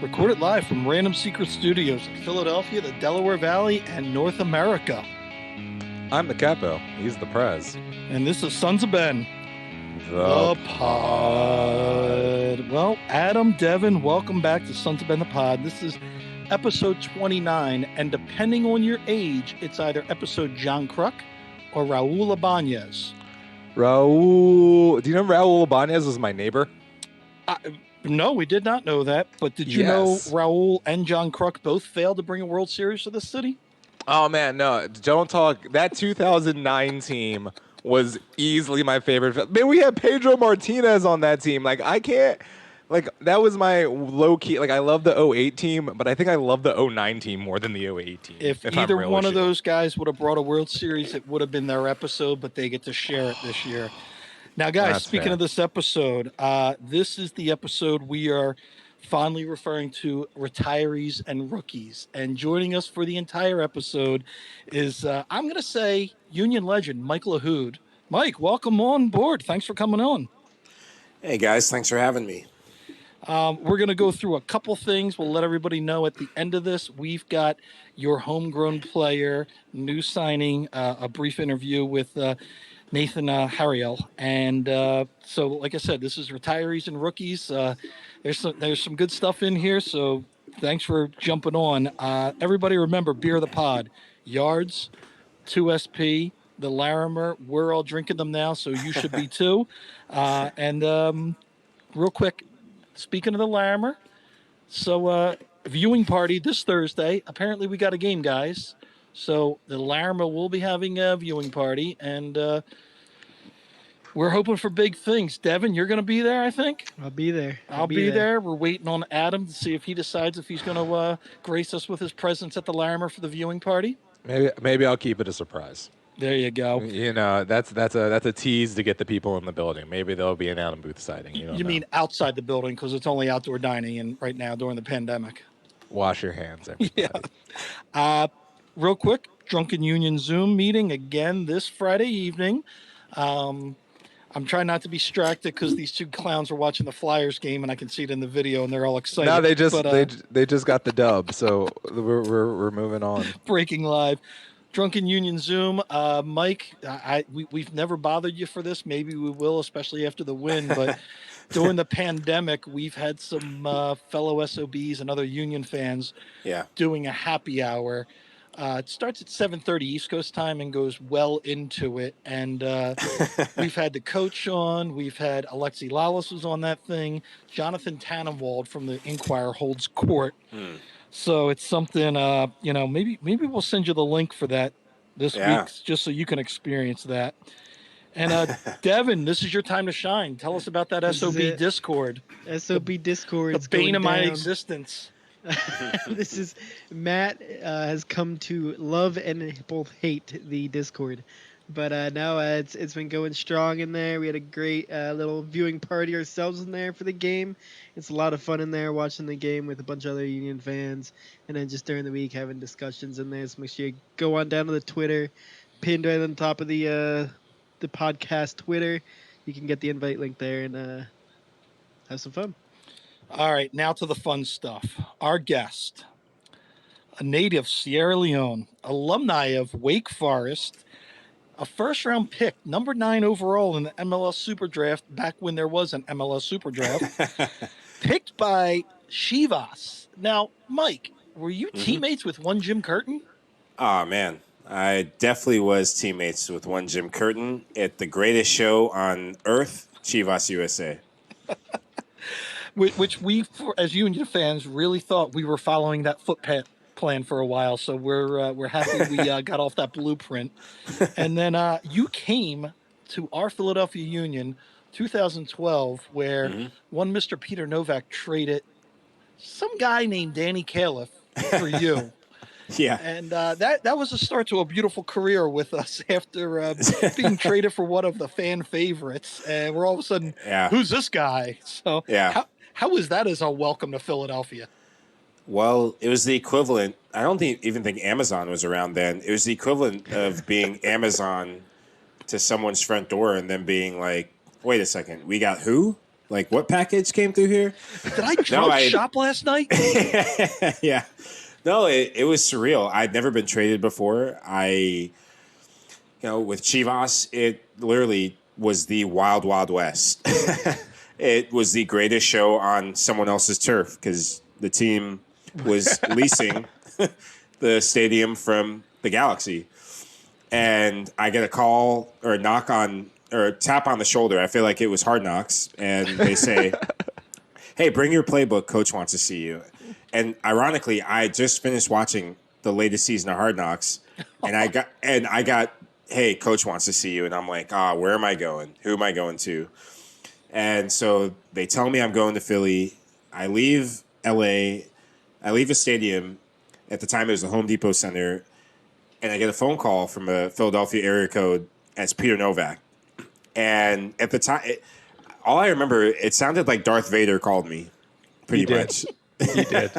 Recorded live from Random Secret Studios in Philadelphia, the Delaware Valley, and North America. I'm the capo. He's the prez. And this is Sons of Ben. The Pod. Well, Adam, Devin, welcome back to Sons of Ben the Pod. This is episode 29, and depending on your age, it's either episode John Kruk or Raul Ibanez. Raul. Do you know Raul Ibanez was my neighbor? No, we did not know that. But did you know Raul and John Kruk both failed to bring a World Series to this city? Oh, man, no. Don't talk. That 2009 team was easily my favorite. Man, we had Pedro Martinez on that team. Like, I can't. Like, that was my low-key. Like, I love the 08 team, but I think I love the 09 team more than the 08 team. If either one of those guys would have brought a World Series, it would have been their episode, but they get to share it this year. Now, guys, speaking of this episode, this is the episode we are fondly referring to retirees and rookies. And joining us for the entire episode is, I'm going to say, Union legend, Mike LaHood. Mike, welcome on board. Thanks for coming on. Hey, guys. Thanks for having me. We're going to go through a couple things. We'll let everybody know at the end of this. We've got your homegrown player, new signing, a brief interview with Nathan Harriel. And so, like I said, this is retirees and rookies. There's some good stuff in here, so thanks for jumping on. Everybody remember, Beer of the Pod, Yards, 2SP, the Larimer. We're all drinking them now, so you should be too. And real quick, speaking of the Larimer, so viewing party this Thursday. Apparently we got a game, guys. So the Larimer will be having a viewing party, and we're hoping for big things. Devin, you're going to be there, I think? I'll be there. I'll be there. We're waiting on Adam to see if he decides if he's going to grace us with his presence at the Larimer for the viewing party. Maybe I'll keep it a surprise. There you go. You know, that's a tease to get the people in the building. Maybe there'll be an Adam Booth sighting. You mean outside the building, because it's only outdoor dining and right now during the pandemic. Wash your hands, everybody. Yeah. Real quick, Drunken Union Zoom meeting again this Friday evening. I'm trying not to be distracted because these two clowns are watching the Flyers game, and I can see it in the video, and they're all excited. No, they just got the dub, so we're moving on. Breaking live. Drunken Union Zoom. Mike, we've never bothered you for this. Maybe we will, especially after the win. But during the pandemic, we've had some fellow SOBs and other Union fans doing a happy hour. It starts at 7:30 East Coast time and goes well into it. And we've had the coach on. We've had Alexi Lalas was on that thing. Jonathan Tannenwald from the Inquirer holds court. So it's something, maybe we'll send you the link for that this week just so you can experience that. And Devin, this is your time to shine. Tell us about that SOB Discord. SOB Discord. The bane of my existence. This is Matt has come to love and both hate the Discord, but now it's been going strong in there. We had a great little viewing party ourselves in there for the game. It's a lot of fun in there watching the game with a bunch of other Union fans, and then just during the week having discussions in there. So make sure you go on down to the Twitter, pinned right on top of the podcast Twitter. You can get the invite link there and have some fun. All right, now to the fun stuff. Our guest, a native Sierra Leone, alumni of Wake Forest, a first-round pick, number 9 overall in the MLS Super Draft, back when there was an MLS Super Draft, picked by Chivas. Now, Mike, were you teammates with one Jim Curtin? Oh, man. I definitely was teammates with one Jim Curtin at the greatest show on earth, Chivas USA. Which we, as Union fans, really thought we were following that footpath plan for a while. So we're happy we got off that blueprint. And then you came to our Philadelphia Union 2012, where one Mr. Peter Novak traded some guy named Danny Califf for you. Yeah. And that was a start to a beautiful career with us after being traded for one of the fan favorites. And we're all of a sudden, who's this guy? So how was that as a welcome to Philadelphia? Well, it was the equivalent. I don't even think Amazon was around then. It was the equivalent of being Amazon to someone's front door and then being like, wait a second, we got who? Like, what package came through here? Did I drunk shop last night? Yeah. No, it was surreal. I'd never been traded before. With Chivas, it literally was the wild, wild west. It was the greatest show on someone else's turf because the team was leasing the stadium from the Galaxy. And I get a call or a knock on or a tap on the shoulder. I feel like it was Hard Knocks. And they say, hey, bring your playbook. Coach wants to see you. And ironically, I just finished watching the latest season of Hard Knocks. And I got, hey, coach wants to see you. And I'm like, where am I going? Who am I going to? And so they tell me I'm going to Philly. I leave LA. I leave a stadium. At the time, it was the Home Depot Center. And I get a phone call from a Philadelphia area code as Peter Novak. And at the time, all I remember, it sounded like Darth Vader called me, pretty much. He did.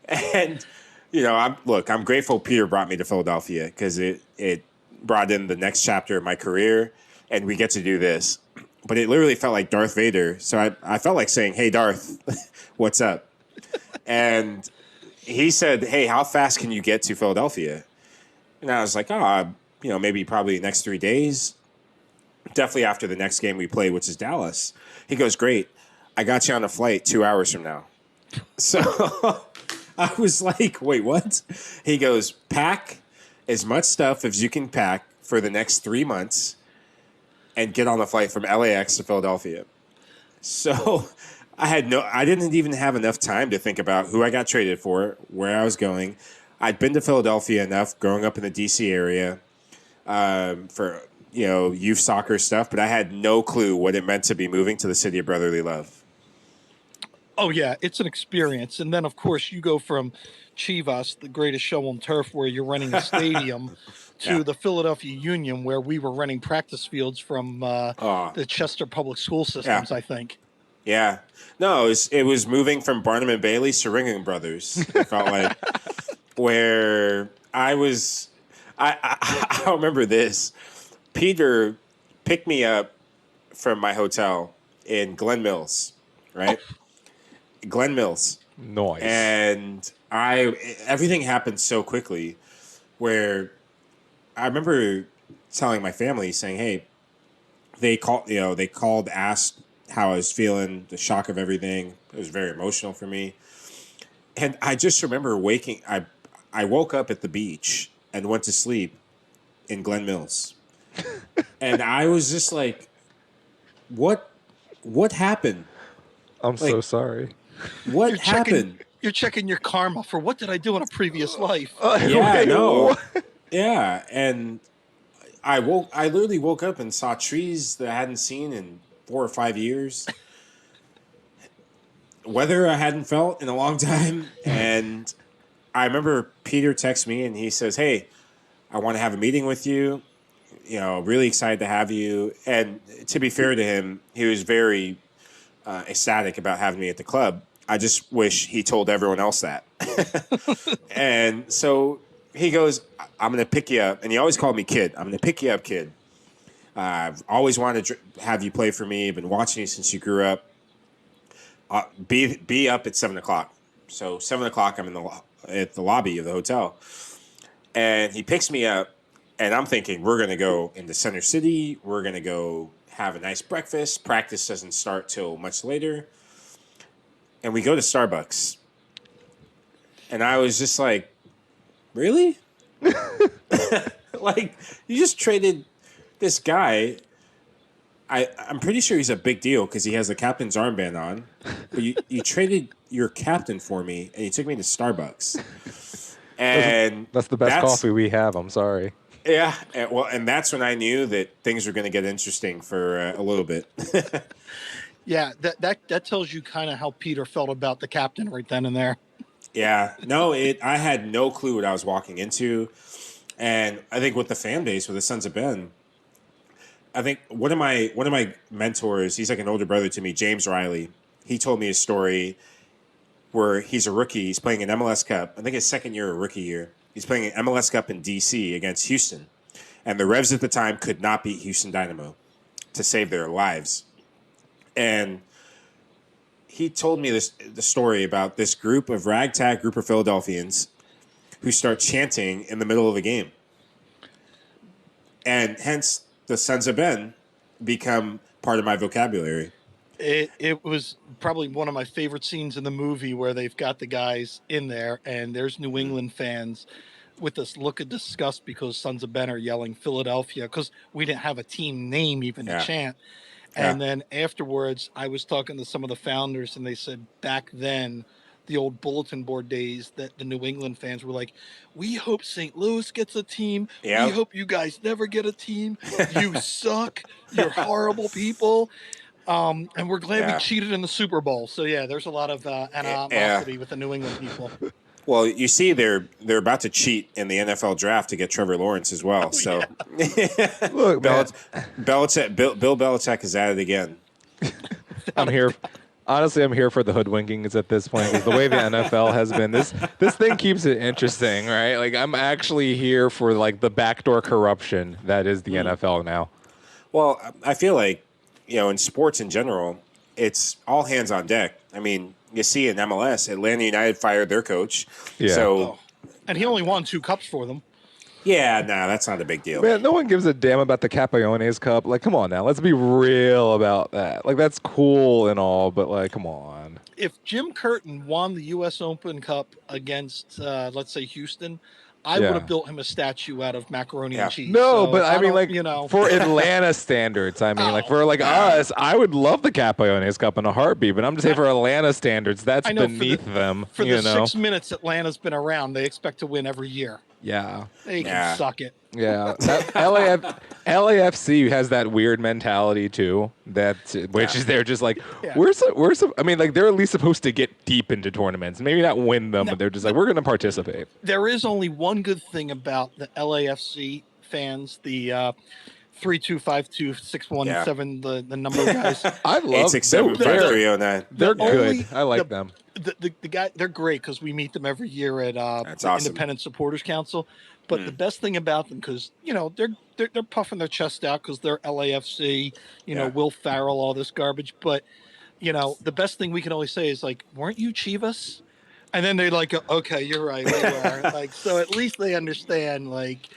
And, I'm grateful Peter brought me to Philadelphia because it brought in the next chapter of my career, and we get to do this. But it literally felt like Darth Vader. So I felt like saying, hey, Darth, what's up? And he said, hey, how fast can you get to Philadelphia? And I was like, maybe probably the next 3 days. Definitely after the next game we play, which is Dallas. He goes, great. I got you on a flight 2 hours from now. So I was like, wait, what? He goes, pack as much stuff as you can pack for the next 3 months and get on the flight from LAX to Philadelphia. So I didn't even have enough time to think about who I got traded for, where I was going. I'd been to Philadelphia enough growing up in the D.C. area for youth soccer stuff, but I had no clue what it meant to be moving to the city of brotherly love. Oh, yeah, it's an experience. And then, of course, you go from Chivas, the greatest show on turf, where you're renting a stadium, to the Philadelphia Union, where we were renting practice fields from the Chester Public School systems, I think. Yeah. No, it was moving from Barnum and Bailey's to Ringling Brothers. It felt like where I was. I remember this. Peter picked me up from my hotel in Glen Mills, right? Glen Mills. Nice. And everything happened so quickly where I remember telling my family saying, hey, they called, asked how I was feeling, the shock of everything. It was very emotional for me. And I just remember I woke up at the beach and went to sleep in Glen Mills. And I was just like, what happened? I'm so sorry. What happened? You're checking your karma for what did I do in a previous life? Yeah, no. Yeah, and I literally woke up and saw trees that I hadn't seen in 4 or 5 years. Weather I hadn't felt in a long time. And I remember Peter texts me and he says, hey, I want to have a meeting with you. Really excited to have you. And to be fair to him, he was very ecstatic about having me at the club. I just wish he told everyone else that. And so he goes, I'm going to pick you up. And he always called me kid. I'm going to pick you up, kid. I've always wanted to have you play for me. I've been watching you since you grew up. Be up at 7 o'clock. So 7 o'clock, I'm at the lobby of the hotel. And he picks me up. And I'm thinking, we're going to go into Center City. We're going to go have a nice breakfast. Practice doesn't start till much later. And we go to Starbucks. And I was just like, really? Like, you just traded this guy. I'm pretty sure he's a big deal because he has the captain's armband on. But you traded your captain for me, and you took me to Starbucks. And that's the best coffee we have. I'm sorry. Yeah, and that's when I knew that things were going to get interesting for a little bit. Yeah, that tells you kind of how Peter felt about the captain right then and there. Yeah, no, I had no clue what I was walking into, and I think with the fan base, with the Sons of Ben, I think one of my mentors, he's like an older brother to me, James Riley. He told me a story where he's a rookie, he's playing an MLS Cup. I think his second year or rookie year. He's playing an MLS Cup in D.C. against Houston. And the Revs at the time could not beat Houston Dynamo to save their lives. And he told me the story about this ragtag group of Philadelphians who start chanting in the middle of a game, and hence the Sons of Ben become part of my vocabulary. It was probably one of my favorite scenes in the movie where they've got the guys in there and there's New England fans with this look of disgust because Sons of Ben are yelling Philadelphia because we didn't have a team name even to chant. And then afterwards, I was talking to some of the founders and they said back then, the old bulletin board days, that the New England fans were like, we hope St. Louis gets a team. Yep. We hope you guys never get a team. You suck. You're horrible people. And we're glad we cheated in the Super Bowl. So yeah, there's a lot of animosity with the New England people. Well, you see, they're about to cheat in the NFL draft to get Trevor Lawrence as well. Look, man. Bill Belichick is at it again. I'm here. Honestly, I'm here for the hoodwinkings at this point. 'Cause the way the NFL has been, this thing keeps it interesting, right? Like I'm actually here for like the backdoor corruption that is the NFL now. Well, I feel like, in sports in general, it's all hands on deck. I mean, you see in MLS, Atlanta United fired their coach. Yeah. So, and he only won 2 cups for them. yeah, that's not a big deal. Man, no one gives a damn about the Capone's Cup. Like, come on now. Let's be real about that. Like, that's cool and all, but, like, come on. If Jim Curtin won the U.S. Open Cup against, let's say, Houston, I would have built him a statue out of macaroni and cheese. No, So but I mean, don't, like, for Atlanta standards, I mean, like, for, like, us, I would love the Capone's Cup in a heartbeat, but I'm just saying for Atlanta standards, that's beneath them, For the 6 minutes Atlanta's been around, they expect to win every year. Yeah. They can suck it. Yeah. LAFC has that weird mentality, too, which is they're just like, we're I mean, like, they're at least supposed to get deep into tournaments. Maybe not win them, but they're just like, we're going to participate. There is only one good thing about the LAFC fans, the 3252-617, the number of guys. I love 867-5309. They're good. I like them. The guy, they're great because we meet them every year at the Independent Supporters Council. But the best thing about them, because they're puffing their chest out because they're LAFC, Will Farrell, all this garbage. But the best thing we can always say is like, weren't you Chivas? And then they're like, okay, you're right, we are. Like, so at least they understand, like,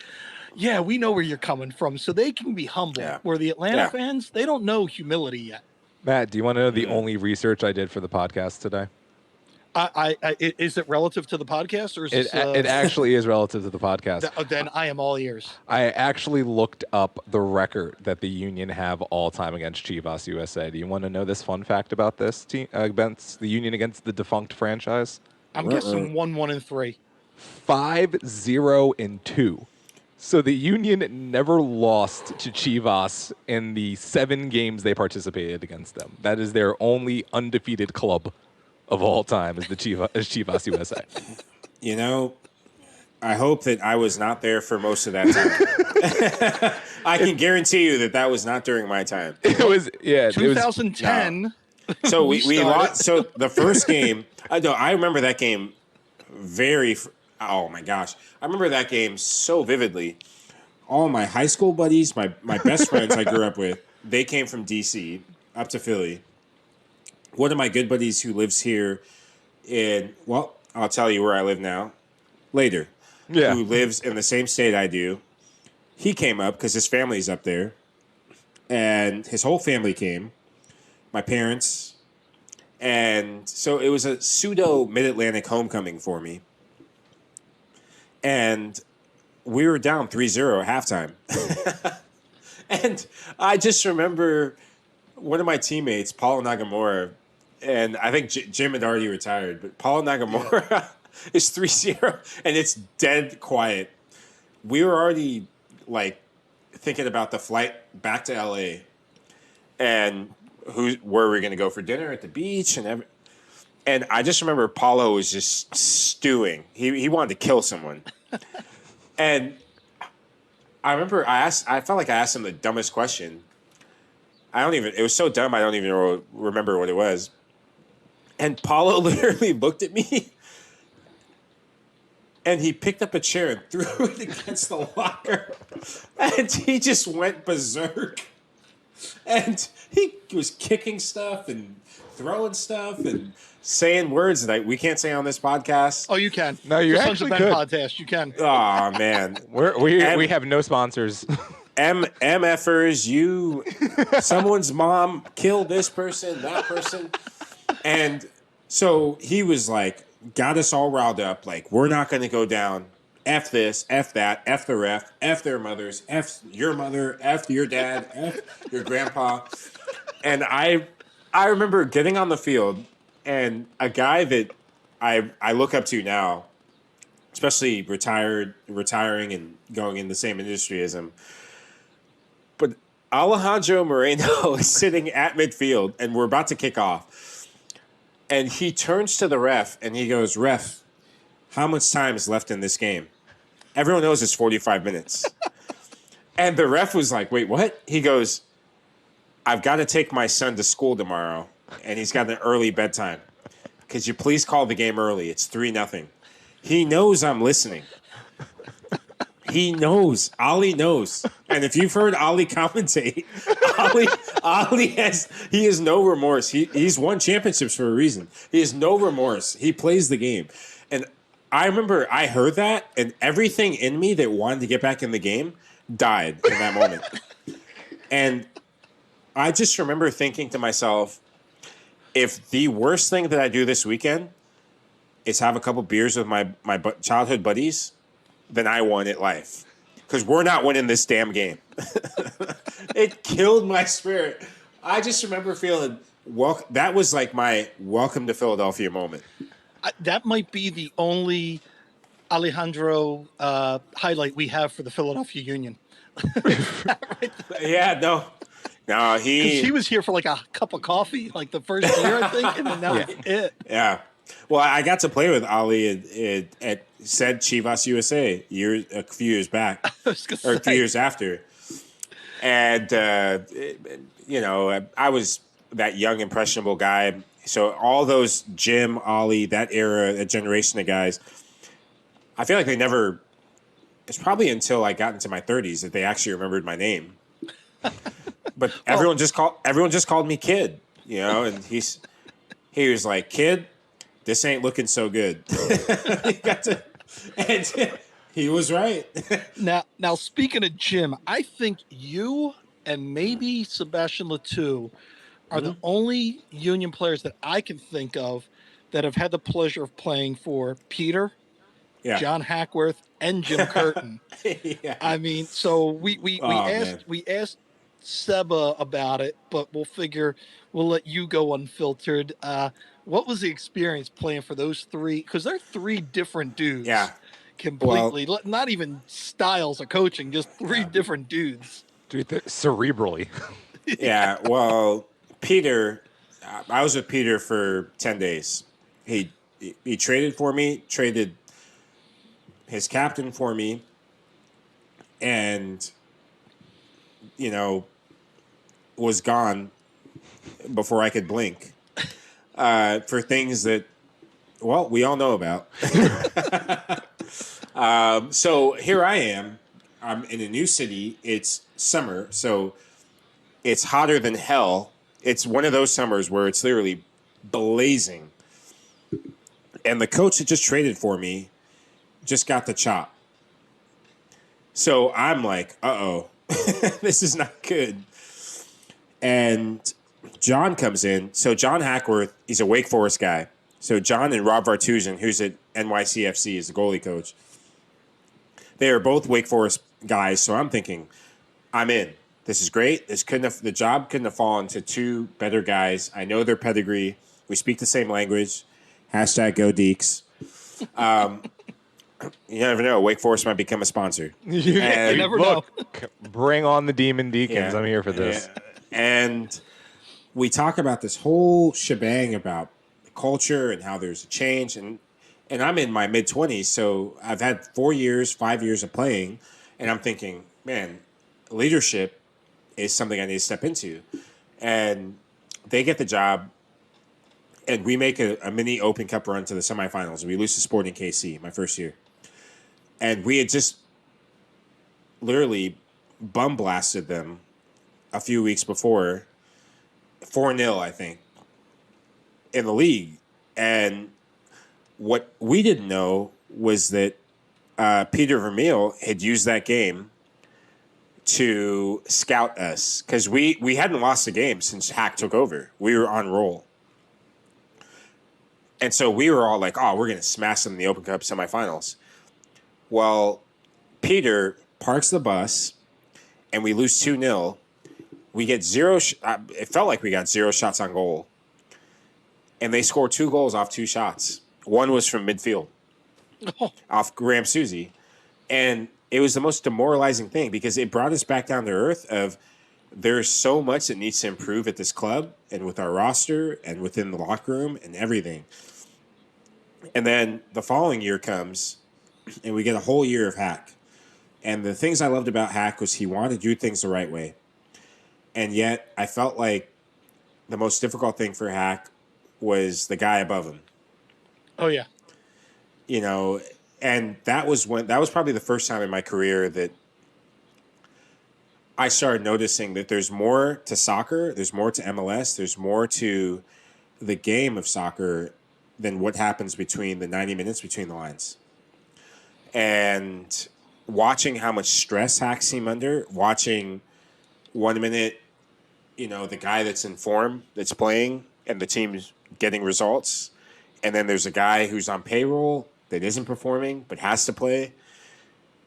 yeah, we know where you're coming from, so they can be humble. Yeah. Where the Atlanta fans, they don't know humility yet. Matt, do you want to know the only research I did for the podcast today? Is it relative to the podcast, or is it actually is relative to the podcast? Then I am all ears. I actually looked up the record that the Union have all time against Chivas USA. Do you want to know this fun fact about this team against the Union against the defunct franchise? I'm guessing 1-1-3. 5-0-2. So the Union never lost to Chivas in the 7 games they participated against them. That is their only undefeated club of all time, is Chivas USA. I hope that I was not there for most of that time. I can guarantee you that was not during my time. It was 2010. So we lost. So the first game, I remember that game oh my gosh, I remember that game so vividly. All my high school buddies, my best friends I grew up with, they came from DC up to Philly. One of my good buddies who lives here I'll tell you where I live now later. Yeah. Who lives in the same state I do. He came up because his family's up there. And his whole family came. My parents. And so it was a pseudo Mid-Atlantic homecoming for me. And we were down 3-0 at halftime. And I just remember one of my teammates, Paulo Nagamura, and I think Jim had already retired, but Paulo Nagamura is 3-0, and it's dead quiet. We were already, like, thinking about the flight back to L.A. and where we're going to go for dinner at the beach and And I just remember Paulo was just stewing. He wanted to kill someone. And I remember I felt like I asked him the dumbest question. It was so dumb I don't even remember what it was. And Paulo literally looked at me and he picked up a chair and threw it against the locker. And he just went berserk. And he was kicking stuff and throwing stuff and saying words that we can't say on this podcast. Oh, you can. No, you The Sons actually of Ben could. podcast. You can. Oh man, We have no sponsors. MFers, someone's mom killed this person, that person. And so he was like, got us all riled up. Like, we're not going to go down. F this, F that, F the ref, F their mothers, F your mother, F your dad, F your grandpa. And I remember getting on the field and a guy that I look up to now, especially retiring and going in the same industry as him. But Alejandro Moreno is sitting at midfield and we're about to kick off. And he turns to the ref and he goes, "Ref, how much time is left in this game?" Everyone knows it's 45 minutes. And the ref was like, "Wait, what?" He goes, "I've got to take my son to school tomorrow and he's got an early bedtime. Could you please call the game early? It's 3-0. He knows I'm listening. He knows. Ali knows. And if you've heard Ali commentate, Ali has no remorse. He's won championships for a reason. He has no remorse. He plays the game. And I remember I heard that, and everything in me that wanted to get back in the game died in that moment. And I just remember thinking to myself, if the worst thing that I do this weekend is have a couple beers with my childhood buddies, then I won at life. Because we're not winning this damn game. It killed my spirit. I just remember feeling, that was like my welcome to Philadelphia moment. That might be the only Alejandro highlight we have for the Philadelphia Union. Yeah, no. No, He was here for like a cup of coffee, like the first year, I think, and then that was it. Yeah. Well, I got to play with Ali at said Chivas USA a few years back, I was gonna or a few say. years after. And, I was that young, impressionable guy. So all those Jim, Ali, that era, that generation of guys, I feel like they never, it's probably until I got into my 30s that they actually remembered my name. But everyone just called me Kid, and he was like, "Kid, this ain't looking so good." And he was right. Now, speaking of Jim, I think you and maybe Sebastian Latou are the only Union players that I can think of that have had the pleasure of playing for Peter, Yeah. John Hackworth, and Jim Curtin. Yeah. I mean, so we asked Seba about it, but we'll let you go unfiltered. What was the experience playing for those three? Because they're three different dudes. Yeah. Completely. Not even styles of coaching, just three different dudes. Dude, cerebrally. Yeah. Well, Peter, I was with Peter for 10 days. He traded for me, traded his captain for me, and, was gone before I could blink for things that, well, we all know about. So here I am. I'm in a new city. It's summer, so it's hotter than hell. It's one of those summers where it's literally blazing. And the coach that just traded for me just got the chop. So I'm like, uh-oh, this is not good. And John comes in. So John Hackworth, he's a Wake Forest guy. So John and Rob Vartuzan, who's at NYCFC, is the goalie coach. They are both Wake Forest guys. So I'm thinking, I'm in. This is great. The job couldn't have fallen to two better guys. I know their pedigree. We speak the same language. Hashtag go Deeks. You never know. Wake Forest might become a sponsor. You And never know. Bring on the Demon Deacons. Yeah. I'm here for this. Yeah. And we talk about this whole shebang about culture and how there's a change. And I'm in my mid-20s, so I've had 5 years of playing, and I'm thinking, man, leadership is something I need to step into. And they get the job, and we make a mini Open Cup run to the semifinals. We lose to Sporting KC my first year. And we had just literally bum blasted them a few weeks before, 4-0, I think. in the league. And what we didn't know was that Peter Vermeil had used that game to scout us because we hadn't lost a game since Hack took over. We were on roll. And so we were all like, oh, we're going to smash them in the Open Cup semifinals. Well, Peter parks the bus and we lose 2-0. We get it felt like we got 0 shots on goal. And they scored 2 goals off 2 shots. One was from midfield, off Graham Susie. And it was the most demoralizing thing because it brought us back down to earth of there's so much that needs to improve at this club and with our roster and within the locker room and everything. And then the following year comes and we get a whole year of Hack. And the things I loved about Hack was he wanted to do things the right way. And yet I felt like the most difficult thing for Hack was the guy above him. Oh, yeah. You know, and that was probably the first time in my career that I started noticing that there's more to soccer, there's more to MLS, there's more to the game of soccer than what happens between the 90 minutes between the lines. And watching how much stress Hack seemed under, watching 1 minute, you know, the guy that's in form, that's playing, and the team's getting results. And then there's a guy who's on payroll that isn't performing but has to play.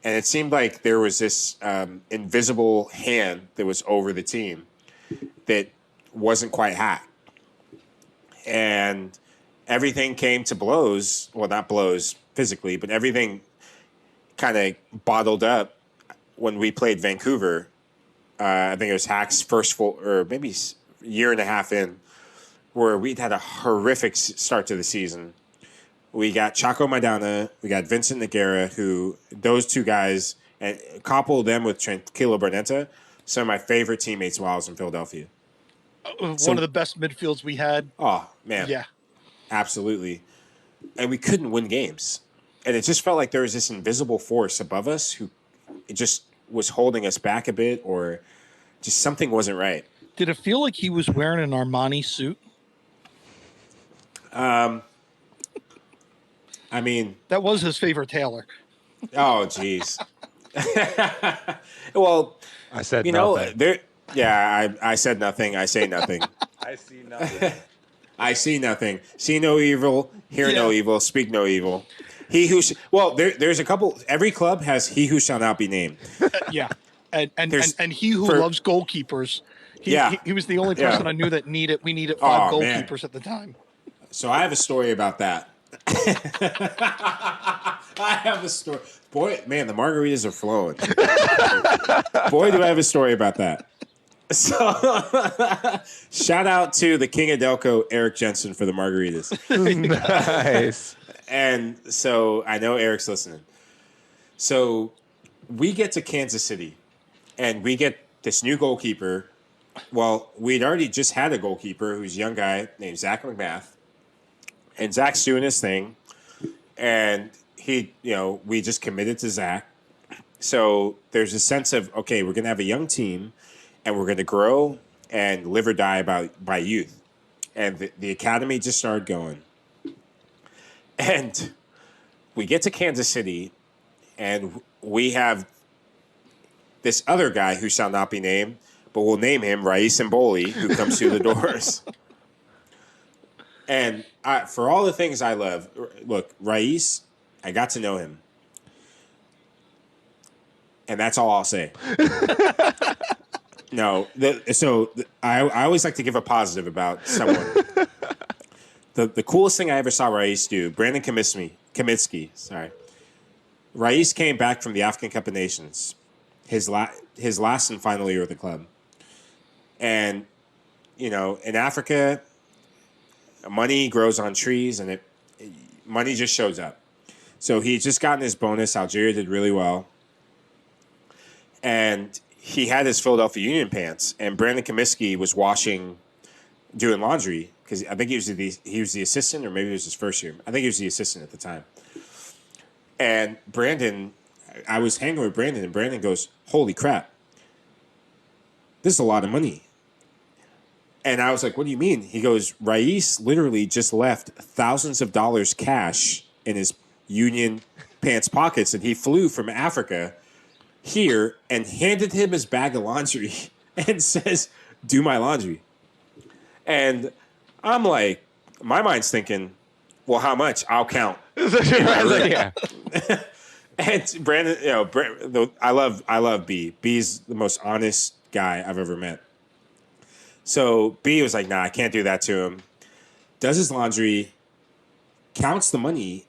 And it seemed like there was this invisible hand that was over the team that wasn't quite Hack. And everything came to blows. Well, not blows physically, but everything kind of bottled up when we played Vancouver. I think it was Hack's first full, or maybe year and a half in, where we'd had a horrific start to the season. We got Chaco Maidana, we got Vincent Nogueira, who those two guys, and couple them with Tranquilo Bernetta, some of my favorite teammates while I was in Philadelphia. One of the best midfields we had. Oh, man. Yeah. Absolutely. And we couldn't win games. And it just felt like there was this invisible force above us who it just was holding us back a bit, or just something wasn't right. Did it feel like he was wearing an Armani suit? I mean, That was his favorite tailor. oh, jeez. Well, I said you know, nothing. I said nothing. I say nothing. I see nothing. I see nothing. See no evil. Hear no Yeah. evil. Speak no evil. He who there's a couple. Every club has he who shall not be named. Yeah. And he who for- loves goalkeepers. He was the only Yeah. person I knew that we needed 5 Oh, man. goalkeepers at the time. So I have a story about that. I have a story. Boy, man, the margaritas are flowing. Boy, do I have a story about that. So, shout out to the King of Delco, Eric Jensen, for the margaritas. Nice. And so I know Eric's listening. So we get to Kansas City, and we get this new goalkeeper. Well, we'd already just had a goalkeeper who's a young guy named Zach McMath. And Zach's doing his thing. And we just committed to Zach. So there's a sense of, okay, we're going to have a young team, and we're going to grow and live or die by youth. And the academy just started going. And we get to Kansas City, and we have this other guy who shall not be named, but we'll name him Rais Mboli, who comes through the doors. And for all the things I love, look, Rais, I got to know him. And that's all I'll say. No, I always like to give a positive about someone. The coolest thing I ever saw Rais do, Brandon Kaminsky, sorry. Rais came back from the African Cup of Nations, his last and final year with the club. And, in Africa, money grows on trees, and money just shows up. So he just gotten his bonus. Algeria did really well. And he had his Philadelphia Union pants, and Brandon Kaminsky was doing laundry, because I think he was the assistant, or maybe it was his first year. I think he was the assistant at the time. And I was hanging with Brandon, and Brandon goes, "Holy crap, this is a lot of money." And I was like, what do you mean? He goes, Raiz literally just left thousands of dollars cash in his Union pants pockets, and he flew from Africa here and handed him his bag of laundry and says, do my laundry. And I'm like, my mind's thinking, well, how much? I'll count. Yeah. And Brandon, I love B. B's the most honest guy I've ever met. So B was like, nah, I can't do that to him. Does his laundry, counts the money,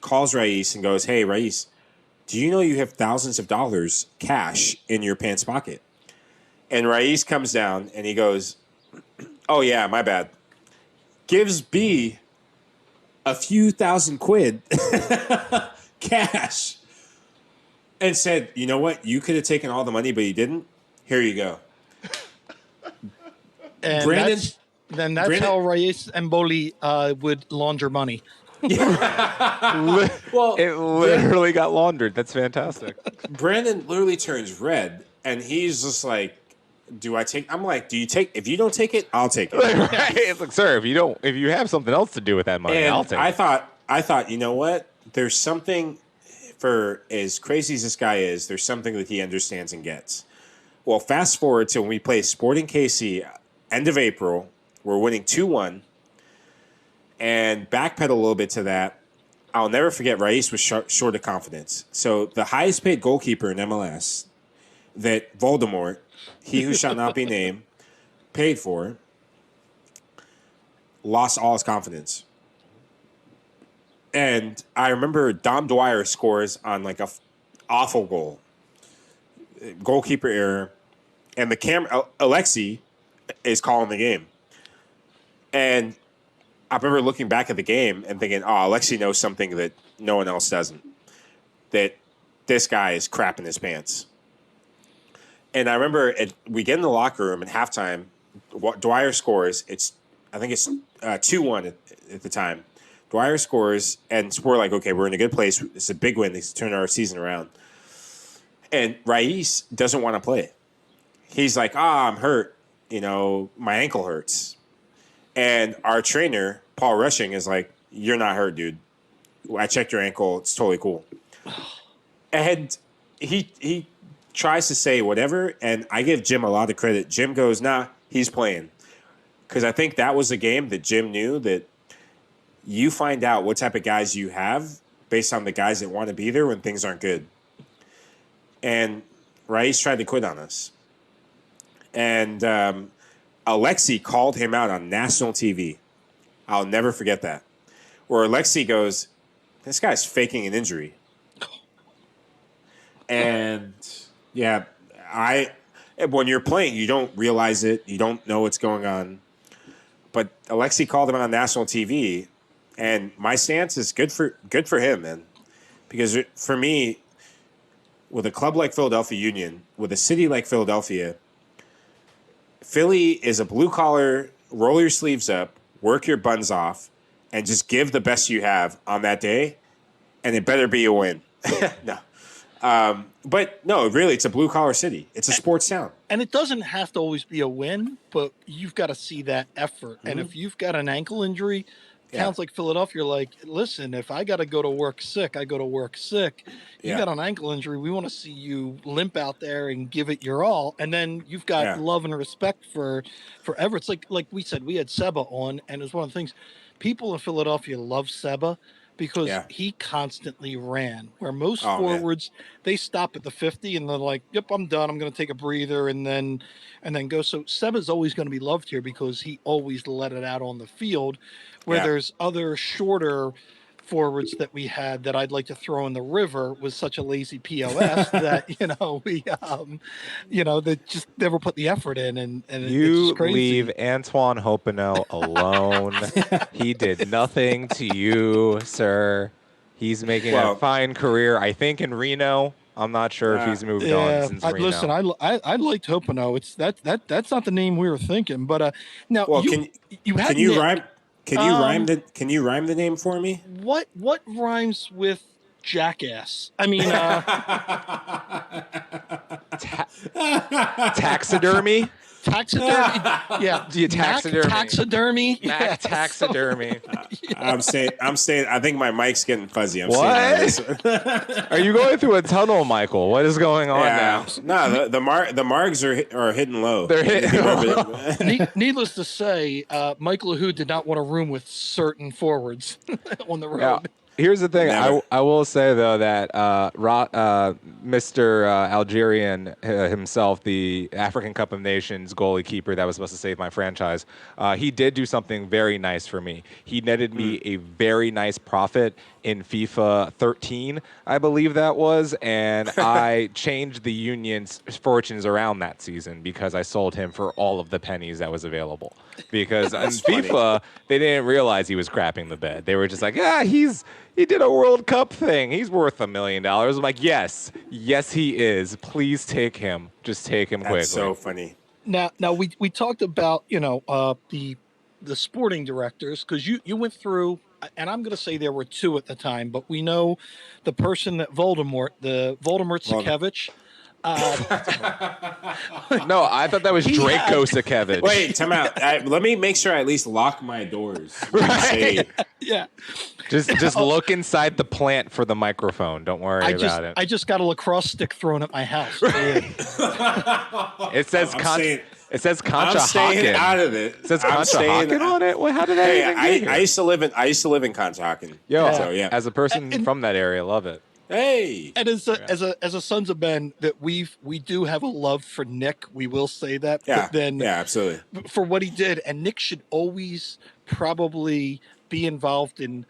calls Raiz and goes, hey, Raiz, do you know you have thousands of dollars cash in your pants pocket? And Raiz comes down and he goes, oh, yeah, my bad. Gives B a few $1,000 cash and said, you know what? You could have taken all the money, but you didn't. Here you go. And Brandon, that's Brandon- how Reyes and Boli would launder money. Well, It literally got laundered. That's fantastic. Brandon literally turns red, and he's just like, "Do I take?" I'm like, "Do you take? If you don't take it, I'll take it." Right? It's like, sir, if you have something else to do with that money, And I'll take I it. thought, you know what? There's something for as crazy as this guy is. There's something that he understands and gets. Well, fast forward to when we play Sporting KC, end of April. We're winning 2-1, and backpedal a little bit to that. I'll never forget. Raiz was short of confidence. So the highest paid goalkeeper in MLS, that Voldemort, he who shall not be named, paid for, lost all his confidence. And I remember Dom Dwyer scores on like a awful goal, goalkeeper error, and the camera Alexi is calling the game. And I remember looking back at the game and thinking, "Oh, Alexi knows something that no one else doesn't. That this guy is crapping his pants." And I remember we get in the locker room at halftime. Dwyer scores. I think it's 2-1 at the time. Dwyer scores, and we're like, okay, we're in a good place. It's a big win. They turn our season around. And Raiz doesn't want to play. He's like, I'm hurt. My ankle hurts. And our trainer, Paul Rushing, is like, you're not hurt, dude. I checked your ankle. It's totally cool. And he tries to say whatever, and I give Jim a lot of credit. Jim goes, nah, he's playing. Because I think that was a game that Jim knew that you find out what type of guys you have based on the guys that want to be there when things aren't good. And Raiz tried to quit on us. And Alexi called him out on national TV. I'll never forget that. Where Alexi goes, this guy's faking an injury. And yeah, when you're playing, you don't realize it. You don't know what's going on. But Alexi called him on national TV, and my stance is good for him, man. Because for me, with a club like Philadelphia Union, with a city like Philadelphia, Philly is a blue collar, roll your sleeves up, work your buns off, and just give the best you have on that day, and it better be a win. No. But no, really, it's a blue collar city. It's a sports town. And it doesn't have to always be a win, but you've got to see that effort. Mm-hmm. And if you've got an ankle injury, towns like Philadelphia, you're like, listen, if I got to go to work sick, I go to work sick. You got an ankle injury, we want to see you limp out there and give it your all. And then you've got love and respect for Everett. It's like we said, we had Seba on, and it was one of the things, people in Philadelphia love Seba because he constantly ran. Where most forwards, they stop at the 50 and they're like, "Yep, I'm done. I'm going to take a breather and then go." So Seba's always going to be loved here because he always let it out on the field. Where there's other shorter forwards that we had that I'd like to throw in the river was such a lazy POS that we that just never put the effort in, and it's You just crazy. leave Antoine Hopino alone. He did nothing to you, sir. He's making a fine career, I think, in Reno. I'm not sure if he's moved on since Reno. Listen, I liked Hopino. It's that's not the name we were thinking, but now Can you rhyme? Can you rhyme the name for me? What rhymes with jackass? I mean, Taxidermy? Taxidermy. Yeah. Yeah, taxidermy. Taxidermy. Mac Yeah, taxidermy. I'm staying. I think my mic's getting fuzzy. I'm What? staying out of this one. Are you going through a tunnel, Michael? What is going on now? No, the Margs are hitting low. They're hitting low. Needless to say, Mike LaHoo did not want a room with certain forwards on the road. Yeah. Here's the thing. Never. I will say, though, that Mr. Algerian himself, the African Cup of Nations goalie keeper that was supposed to save my franchise, he did do something very nice for me. He netted me a very nice profit in FIFA 13, I believe that was, and I changed the Union's fortunes around that season because I sold him for all of the pennies that was available. Because in funny. FIFA, they didn't realize he was crapping the bed. They were just like, he did a World Cup thing. He's worth $1 million. I'm like, yes, he is. Please take him. Just take him quickly. That's so funny. Now we talked about the sporting directors because you went through, and I'm going to say there were two at the time, but we know the person that Voldemort Sakevich. No, I thought that was He Drake had- Kosakevich. Wait, time out. Let me make sure I at least lock my doors. Right. Yeah, Just look inside the plant for the microphone. Don't worry about it. I just got a lacrosse stick thrown at my house. It says it says Concha I'm staying Hawken. out of it. It says I'm Concha staying- Hawken on it. Well, how did that Hey, even get here? I used to live in Conshohocken. Yo, So yeah. as a person from that area, love it. Hey. And as a Sons of Men, that we do have a love for Nick. We will say that. Yeah. But then Yeah. Absolutely. for what he did, and Nick should always probably be involved in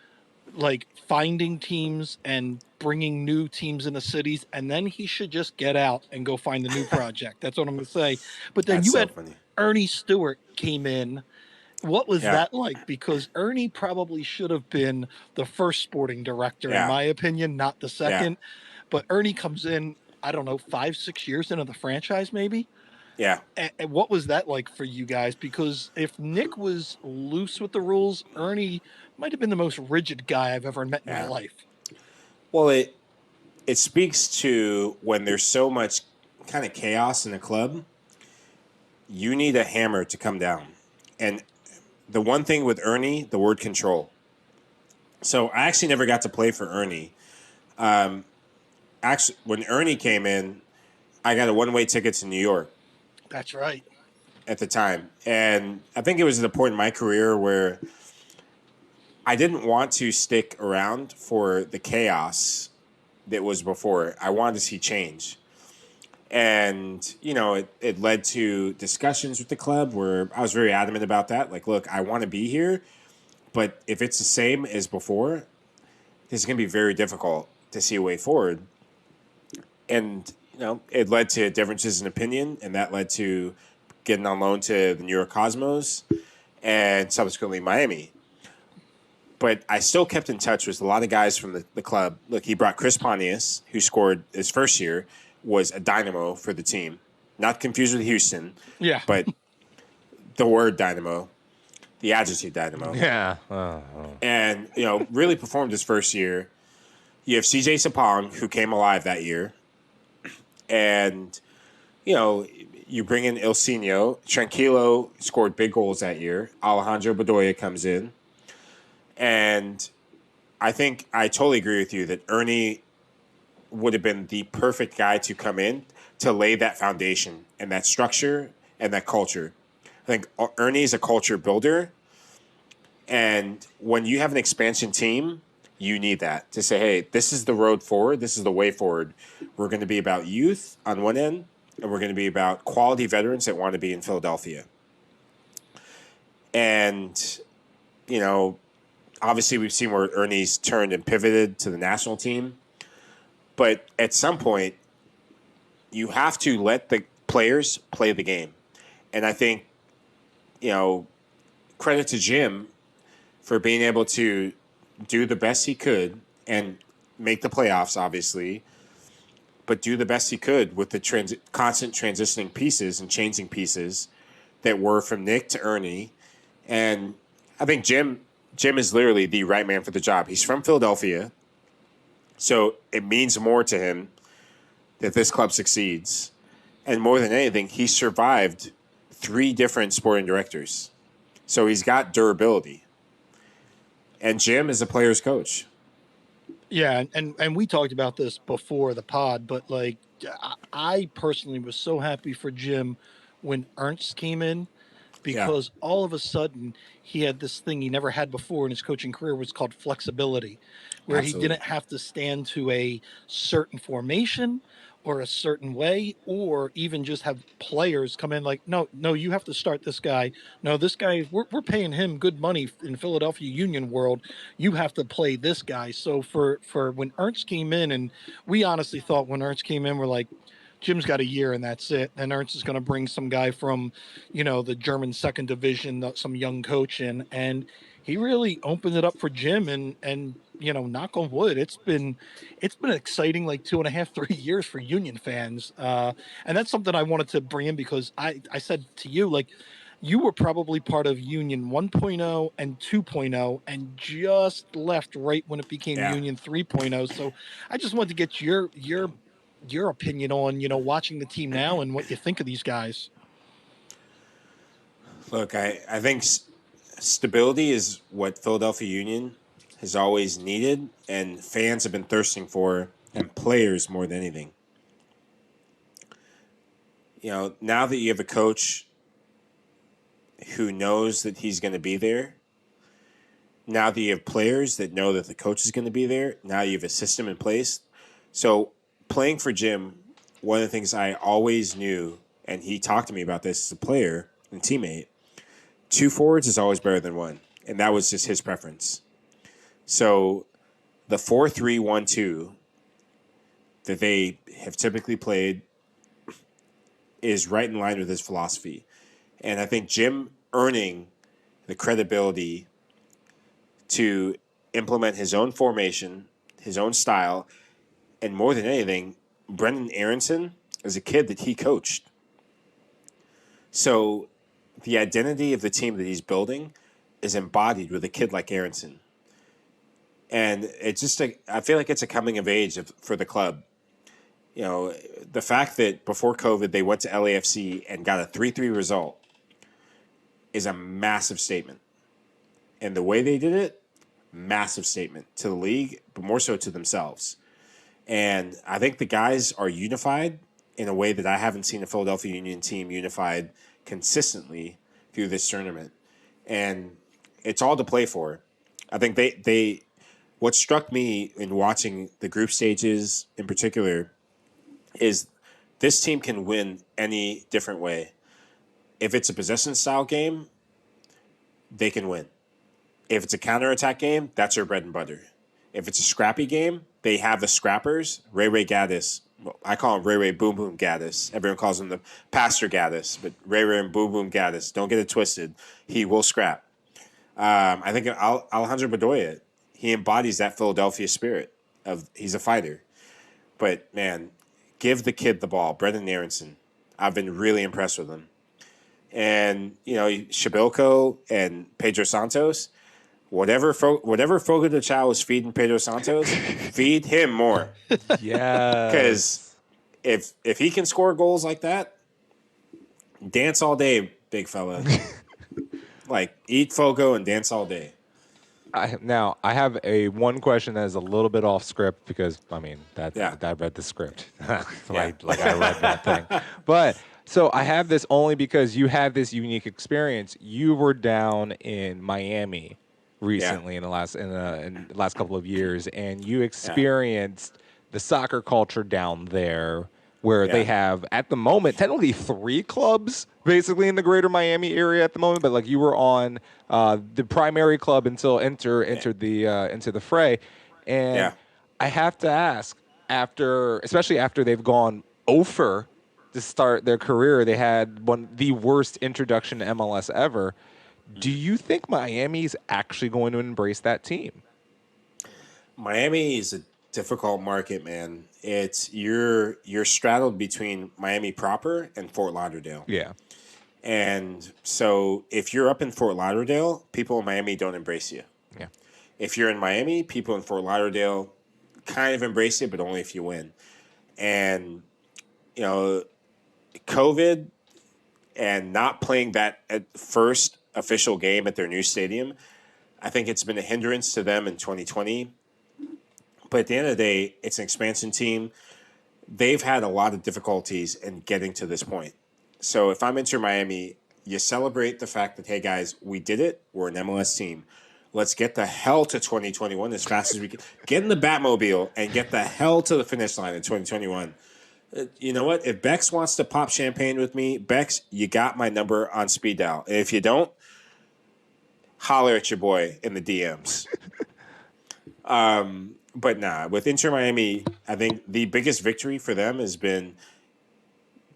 like finding teams and bringing new teams into cities, and then he should just get out and go find the new project. That's what I'm going to say. But then That's you so had funny. Ernie Stewart came in. What was Yeah. that like? Because Ernie probably should have been the first sporting director, Yeah. in my opinion, not the second. But Ernie comes in, I don't know, 5-6 years into the franchise, maybe. Yeah. And what was that like for you guys? Because if Nick was loose with the rules, Ernie might have been the most rigid guy I've ever met in my Yeah. life. Well, it speaks to when there's so much kind of chaos in a club, you need a hammer to come down. And the one thing with Ernie, the word control. So I actually never got to play for Ernie. Actually, when Ernie came in, I got a one-way ticket to New York That's right. at the time. And I think it was at a point in my career where I didn't want to stick around for the chaos that was before. I wanted to see change. And, it led to discussions with the club where I was very adamant about that. Like, look, I want to be here, but if it's the same as before, this is going to be very difficult to see a way forward. And, it led to differences in opinion, and that led to getting on loan to the New York Cosmos and subsequently Miami. But I still kept in touch with a lot of guys from the club. Look, he brought Chris Pontius, who scored his first year, was a dynamo for the team. Not confused with Houston, Yeah. but the word dynamo, the adjective dynamo. Yeah. And, really performed his first year. You have CJ Sapong, who came alive that year. And, you bring in Ilsinho. Tranquilo scored big goals that year. Alejandro Bedoya comes in. And I think I totally agree with you that Ernie would have been the perfect guy to come in to lay that foundation and that structure and that culture. I think Ernie is a culture builder. And when you have an expansion team, you need that to say, hey, this is the road forward. This is the way forward. We're going to be about youth on one end, and we're going to be about quality veterans that want to be in Philadelphia. And, obviously we've seen where Ernie's turned and pivoted to the national team. But at some point, you have to let the players play the game. And I think, credit to Jim for being able to do the best he could and make the playoffs, obviously, but do the best he could with the constant transitioning pieces and changing pieces that were from Nick to Ernie. And I think Jim is literally the right man for the job. He's from Philadelphia, so it means more to him that this club succeeds. And more than anything, he survived 3 different sporting directors. So he's got durability. And Jim is a player's coach. Yeah, and we talked about this before the pod, but like I personally was so happy for Jim when Ernst came in Yeah. because all of a sudden he had this thing he never had before in his coaching career was called flexibility, where he Absolutely. didn't have to stand to a certain formation or a certain way, or even just have players come in like, no, you have to start this guy. No, this guy, we're paying him good money in Philadelphia Union world. You have to play this guy. So for when Ernst came in, and we honestly thought when Ernst came in, we're like, Jim's got a year and that's it. And Ernst is going to bring some guy from, the German second division, some young coach in, and he really opened it up for Jim. And knock on wood, it's been exciting like 2.5, 3 years for Union fans. And that's something I wanted to bring in because I said to you like. You were probably part of Union 1.0 and 2.0 and just left right when it became Yeah. Union 3.0. So I just wanted to get your opinion on watching the team now and what you think of these guys. Look, I think stability is what Philadelphia Union has always needed, and fans have been thirsting for, and players more than anything. Now that you have a coach who knows that he's going to be there, now that you have players that know that the coach is going to be there, now you have a system in place. So playing for Jim, one of the things I always knew, and he talked to me about this as a player and teammate, 2 forwards is always better than 1. And that was just his preference. So the 4-3-1-2 that they have typically played is right in line with his philosophy. And I think Jim earning the credibility to implement his own formation, his own style, and more than anything, Brendan Aronson is a kid that he coached. So the identity of the team that he's building is embodied with a kid like Aronson. And it's just I feel like it's a coming of age for the club. The fact that before COVID they went to LAFC and got a 3-3 result is a massive statement. And the way they did it, massive statement to the league, but more so to themselves. And I think the guys are unified in a way that I haven't seen a Philadelphia Union team unified consistently through this tournament. And it's all to play for. I think they what struck me in watching the group stages in particular is this team can win any different way. If it's a possession style game, they can win. If it's a counterattack game, that's their bread and butter. If it's a scrappy game, they have the scrappers. Ray Gaddis. Well, I call him Ray Boom Boom Gaddis. Everyone calls him the Pastor Gaddis, but Ray and Boom Boom Gaddis. Don't get it twisted. He will scrap. I think Alejandro Bedoya, he embodies that Philadelphia spirit. He's a fighter. But, man, give the kid the ball. Brendan Aronson. I've been really impressed with him. And, Shabilko and Pedro Santos, whatever Fogo de Chao is feeding Pedro Santos, feed him more. Yeah. Because if he can score goals like that, dance all day, big fella. Like, eat Fogo and dance all day. Now, I have one question that is a little bit off script because, I read the script. like I read that thing. But, so I have this only because you had this unique experience. You were down in Miami recently in the last couple of years, and you experienced the soccer culture down there where they have, at the moment, technically 3 clubs basically in the greater Miami area at the moment, but like you were on the primary club until entered the fray. And I have to ask, especially after they've gone over to start their career, they had the worst introduction to MLS ever. Do you think Miami's actually going to embrace that team? Miami is a difficult market, man. It's you're straddled between Miami proper and Fort Lauderdale. Yeah. And so if you're up in Fort Lauderdale, people in Miami don't embrace you. Yeah. If you're in Miami, people in Fort Lauderdale kind of embrace you, but only if you win. And, COVID and not playing that first official game at their new stadium, I think it's been a hindrance to them in 2020. But at the end of the day, it's an expansion team. They've had a lot of difficulties in getting to this point. So if I'm Inter Miami, you celebrate the fact that, hey guys, we did it. We're an MLS team. Let's get the hell to 2021 as fast as we can. Get in the Batmobile and get the hell to the finish line in 2021. You know what? If Bex wants to pop champagne with me, Bex, you got my number on speed dial. And if you don't, holler at your boy in the DMs. But nah, with Inter Miami, I think the biggest victory for them has been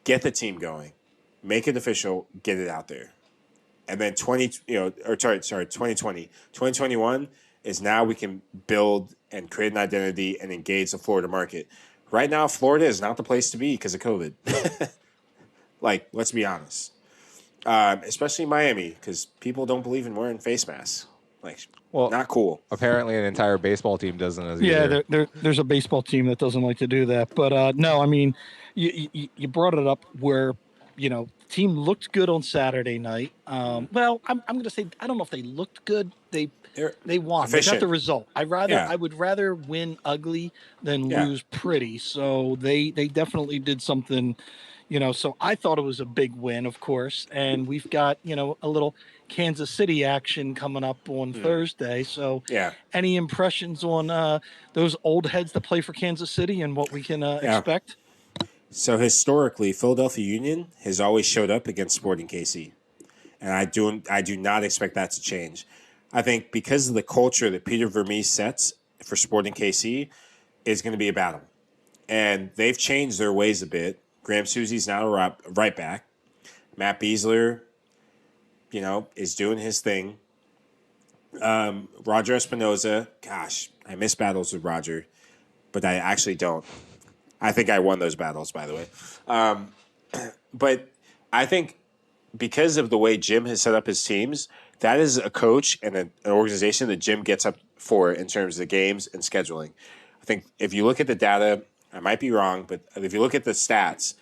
get the team going, make it official, get it out there. And then 2020. 2021 is now we can build and create an identity and engage the Florida market. Right now, Florida is not the place to be because of COVID. Like, let's be honest. Especially Miami, because people don't believe in wearing face masks. Like, Well, not cool. Apparently, an entire baseball team doesn't as Yeah, either. there's a baseball team that doesn't like to do that. But no, I mean, you brought it up where, team looked good on Saturday night. Well, I'm going to say I don't know if they looked good. They won. They got Efficient. the result. I Yeah. would rather win ugly than Yeah. lose pretty. So they definitely did something. So I thought it was a big win, of course, and we've got a little Kansas City action coming up on Thursday. So Yeah. any impressions on those old heads that play for Kansas City and what we can expect? So historically, Philadelphia Union has always showed up against Sporting KC, and I do not expect that to change. I think because of the culture that Peter Vermees sets for Sporting KC is going to be a battle, and they've changed their ways a bit. Graham Susie's now a right back. Matt Beasler, is doing his thing. Roger Espinoza, gosh, I miss battles with Roger, but I actually don't. I think I won those battles, by the way. But I think because of the way Jim has set up his teams, that is a coach and an organization that Jim gets up for in terms of the games and scheduling. I think if you look at the data, I might be wrong, but if you look at the stats,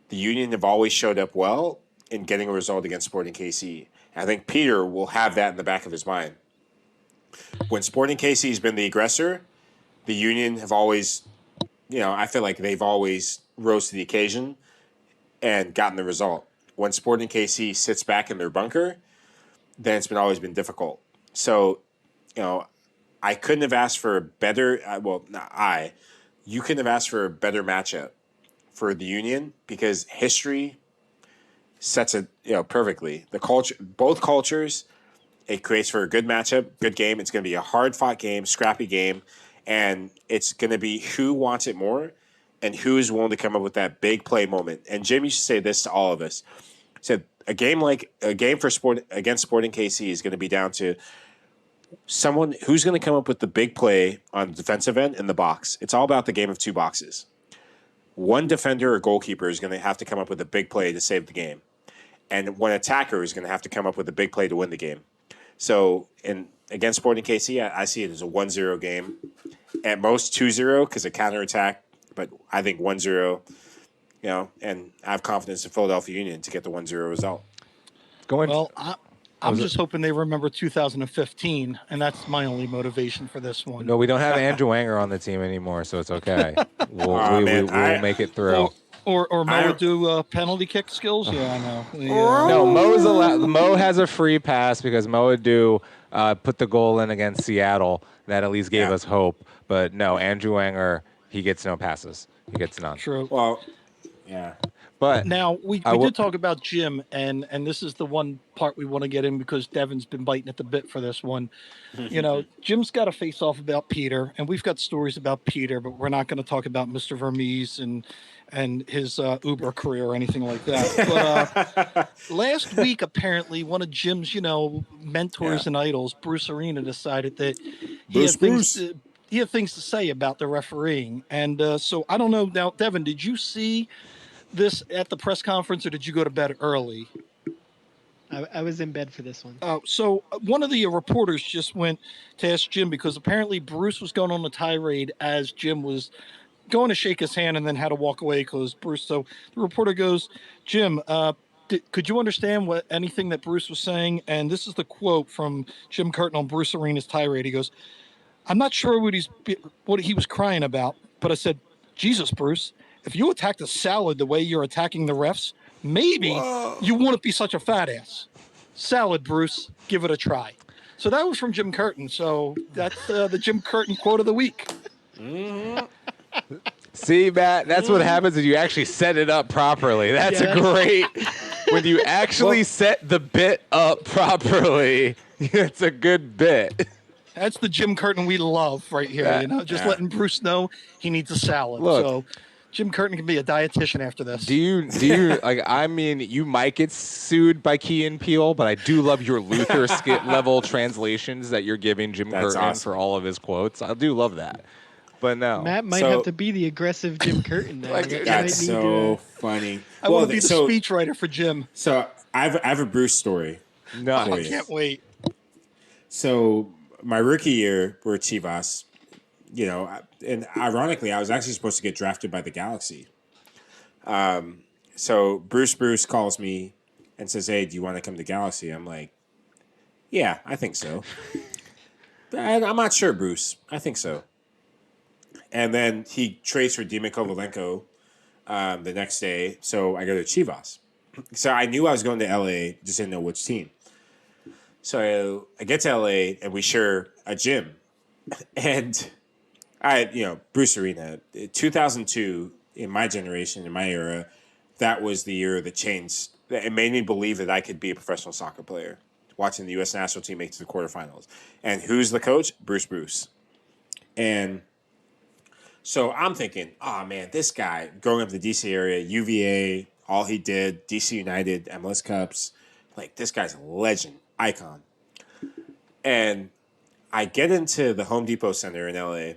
the Union have always showed up well in getting a result against Sporting KC. And I think Peter will have that in the back of his mind. When Sporting KC has been the aggressor, the Union have always, I feel like they've always rose to the occasion and gotten the result. When Sporting KC sits back in their bunker, then it's always been difficult. So, I couldn't have asked for a better. You couldn't have asked for a better matchup for the Union because history sets it perfectly. The culture, both cultures, it creates for a good matchup, good game. It's going to be a hard fought game, scrappy game, and it's going to be who wants it more and who is willing to come up with that big play moment. And Jim used to say this to all of us. He said a game for sport against Sporting KC is going to be down to someone who's going to come up with the big play on the defensive end in the box. It's all about the game of two boxes. One defender or goalkeeper is going to have to come up with a big play to save the game. And one attacker is going to have to come up with a big play to win the game. So against Sporting KC, I see it as a 1-0 game. At most 2-0 because of counterattack, but I think 1-0, and I have confidence in Philadelphia Union to get the 1-0 result. Well, I'm just hoping they remember 2015, and that's my only motivation for this one. No, we don't have Andrew Wanger on the team anymore, so it's okay. We'll make it through. Or Mo would do penalty kick skills. Yeah, I know. No, Mo has a free pass because Mo would put the goal in against Seattle. That at least gave us hope. But no, Andrew Wanger, he gets no passes. He gets none. True. Well, yeah. But now we did talk about Jim, and this is the one part we want to get in because Devin's been biting at the bit for this one. Jim's got a face off about Peter, and we've got stories about Peter, but we're not going to talk about Mr. Vermees and his Uber career or anything like that. But last week, apparently, one of Jim's mentors and idols, Bruce Arena, decided that he had things to say about the refereeing, and so I don't know. Now, Devin, did you see this at the press conference, or did you go to bed early? I was in bed for this one. So one of the reporters just went to ask Jim because apparently Bruce was going on a tirade as Jim was going to shake his hand and then had to walk away because Bruce. So the reporter goes, Jim, could you understand what anything that Bruce was saying? And this is the quote from Jim Curtin on Bruce Arena's tirade. He goes, "I'm not sure what he was crying about, but I said, Jesus, Bruce, if you attacked a salad the way you're attacking the refs, maybe you wouldn't be such a fat ass. Salad, Bruce, give it a try." So that was from Jim Curtin. So that's the Jim Curtin quote of the week. See, Matt, that's what happens when you actually set it up properly. That's Yeah, a great. When you actually set the bit up properly, it's a good bit. That's the Jim Curtin we love right here. Just letting Bruce know he needs a salad. Look. So Jim Curtin can be a dietitian after this. Do you like? I mean, you might get sued by Key and Peele, but I do love your Luther skit level translations that you're giving Jim That's Curtin awesome. for all of his quotes. I do love that. But no, Matt might So- have to be the aggressive Jim Curtin now. Like, You That's might need so to- funny. I want to be the so, speechwriter for Jim. So I have a Bruce story. no. Oh, I yeah. can't wait. So my rookie year, we're at Chivas, and ironically, I was actually supposed to get drafted by the Galaxy. So Bruce calls me and says, "Hey, do you want to come to Galaxy?" I'm like, "Yeah, I think so." But I'm not sure, Bruce. I think so. And then he trades for Dima Kovalenko the next day, so I go to Chivas. So I knew I was going to LA, just didn't know which team. So I get to LA and we share a gym. And Bruce Arena, 2002, in my generation, in my era, that was the year that changed. It made me believe that I could be a professional soccer player, watching the U.S. national team make it to the quarterfinals. And who's the coach? Bruce. And so I'm thinking, oh, man, this guy, growing up in the D.C. area, UVA, all he did, D.C. United, MLS Cups, like, this guy's a legend, icon. And I get into the Home Depot Center in LA.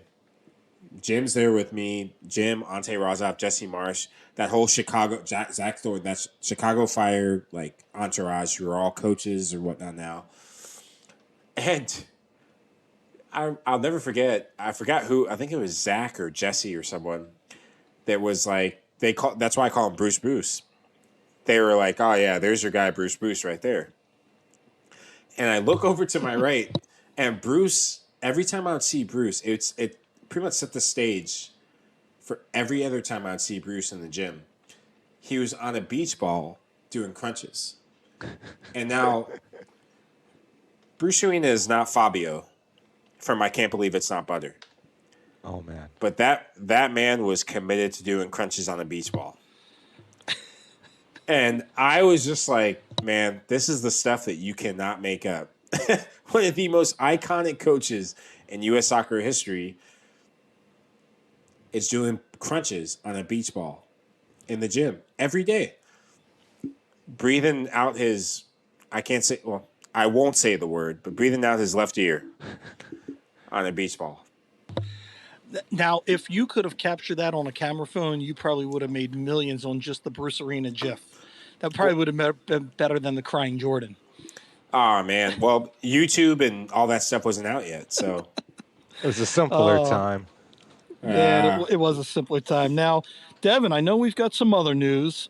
Jim's there with me. Jim, Ante Razov, Jesse Marsh, that whole Chicago, Zach Thornton, that's Chicago Fire, like, entourage, who are all coaches or whatnot now. And I'll never forget, I forgot who, I think it was Zach or Jesse or someone that was like, that's why I call him Bruce. They were like, oh yeah, there's your guy, Bruce right there. And I look over to my right, and Bruce, every time I would see Bruce, it pretty much set the stage for every other time I would see Bruce in the gym. He was on a beach ball doing crunches. And now, Bruce Arena is not Fabio from I Can't Believe It's Not Butter. Oh man. But that man was committed to doing crunches on a beach ball. And I was just like, man, this is the stuff that you cannot make up. One of the most iconic coaches in U.S. soccer history is doing crunches on a beach ball in the gym every day. Breathing out his, I won't say the word, but breathing out his left ear on a beach ball. Now, if you could have captured that on a camera phone, you probably would have made millions on just the Bruce Arena GIF. That probably would have been better than the Crying Jordan. Oh, man. Well, YouTube and all that stuff wasn't out yet, so. It was a simpler time. Yeah, it was a simpler time. Now, Devin, I know we've got some other news.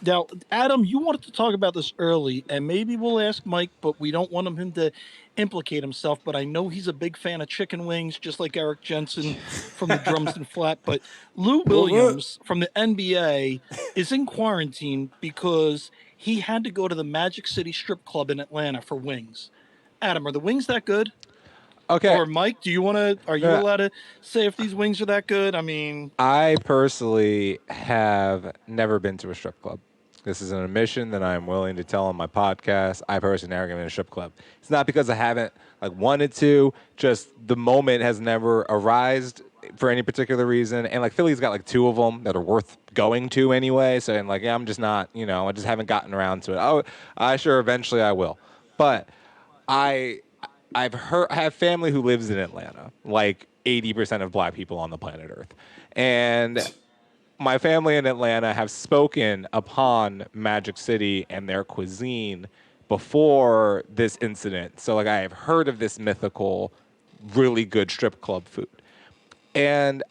Now, Adam, you wanted to talk about this early, and maybe we'll ask Mike, but we don't want him to implicate himself. But I know he's a big fan of chicken wings, just like Eric Jensen from the Drums and Flat. But Lou Williams from the NBA is in quarantine because he had to go to the Magic City Strip Club in Atlanta for wings. Adam, are the wings that good? Okay. Or Mike, are you allowed to say if these wings are that good? I mean, I personally have never been to a strip club. This is an admission that I'm willing to tell on my podcast. I personally never been to a strip club. It's not because I haven't wanted to. Just the moment has never arisen for any particular reason. And Philly's got two of them that are worth going to anyway. So I'm just not. I just haven't gotten around to it. Oh, I sure eventually I will. But I have family who lives in Atlanta, 80% of black people on the planet Earth. And my family in Atlanta have spoken upon Magic City and their cuisine before this incident. So I have heard of this mythical, really good strip club food. And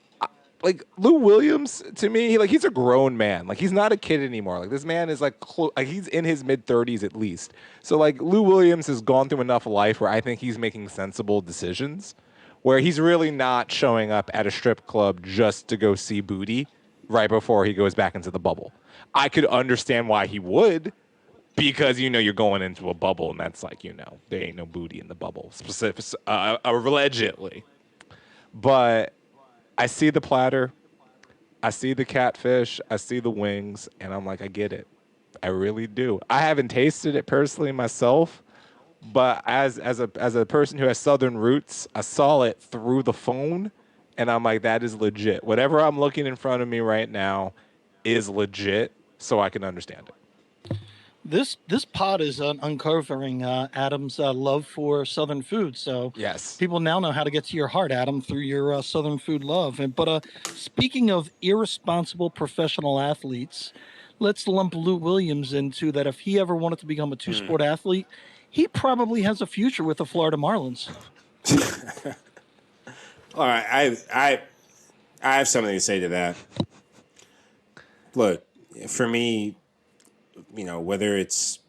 like Lou Williams to me, like he's a grown man. Like he's not a kid anymore. Like this man is like like he's in his mid-30s at least. So like Lou Williams has gone through enough life where I think he's making sensible decisions, where he's really not showing up at a strip club just to go see booty right before he goes back into the bubble. I could understand why he would, because you're going into a bubble and that's like there ain't no booty in the bubble, specific allegedly. But I see the platter, I see the catfish, I see the wings, and I'm like, I get it. I really do. I haven't tasted it personally myself, but as a person who has Southern roots, I saw it through the phone, and I'm like, that is legit. Whatever I'm looking in front of me right now is legit, so I can understand it. This pod is uncovering Adam's love for Southern food. So Yes. people now know how to get to your heart, Adam, through your Southern food love. But speaking of irresponsible professional athletes, let's lump Lou Williams into that. If he ever wanted to become a two-sport athlete, he probably has a future with the Florida Marlins. All right, I have something to say to that. Look, for me, whether it's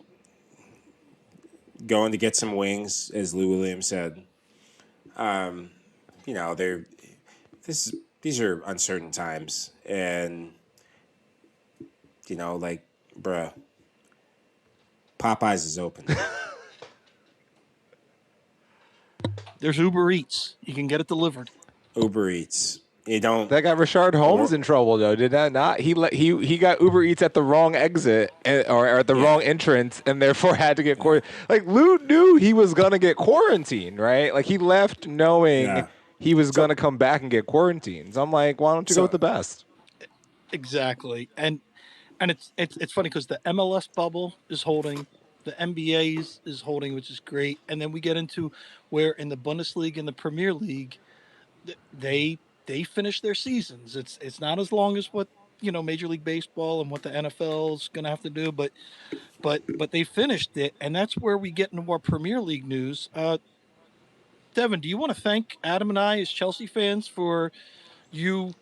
going to get some wings, as Lou Williams said, they're these are uncertain times, and bruh, Popeyes is open. There's Uber Eats. You can get it delivered. Uber Eats. You don't. That got Rashard Holmes in trouble though, did that not? He got Uber Eats at the wrong exit or at the wrong entrance, and therefore had to get quarantined. Like Lou knew he was gonna get quarantined, right? Like he left knowing he was gonna come back and get quarantined. So I'm like, why don't you go with the best? Exactly, and it's funny because the MLS bubble is holding, the NBA is holding, which is great, and then we get into where in the Bundesliga and the Premier League, they finish their seasons. It's not as long as what Major League Baseball and what the NFL is going to have to do, but they finished it, and that's where we get into more Premier League news. Devin, do you want to thank Adam and I as Chelsea fans for your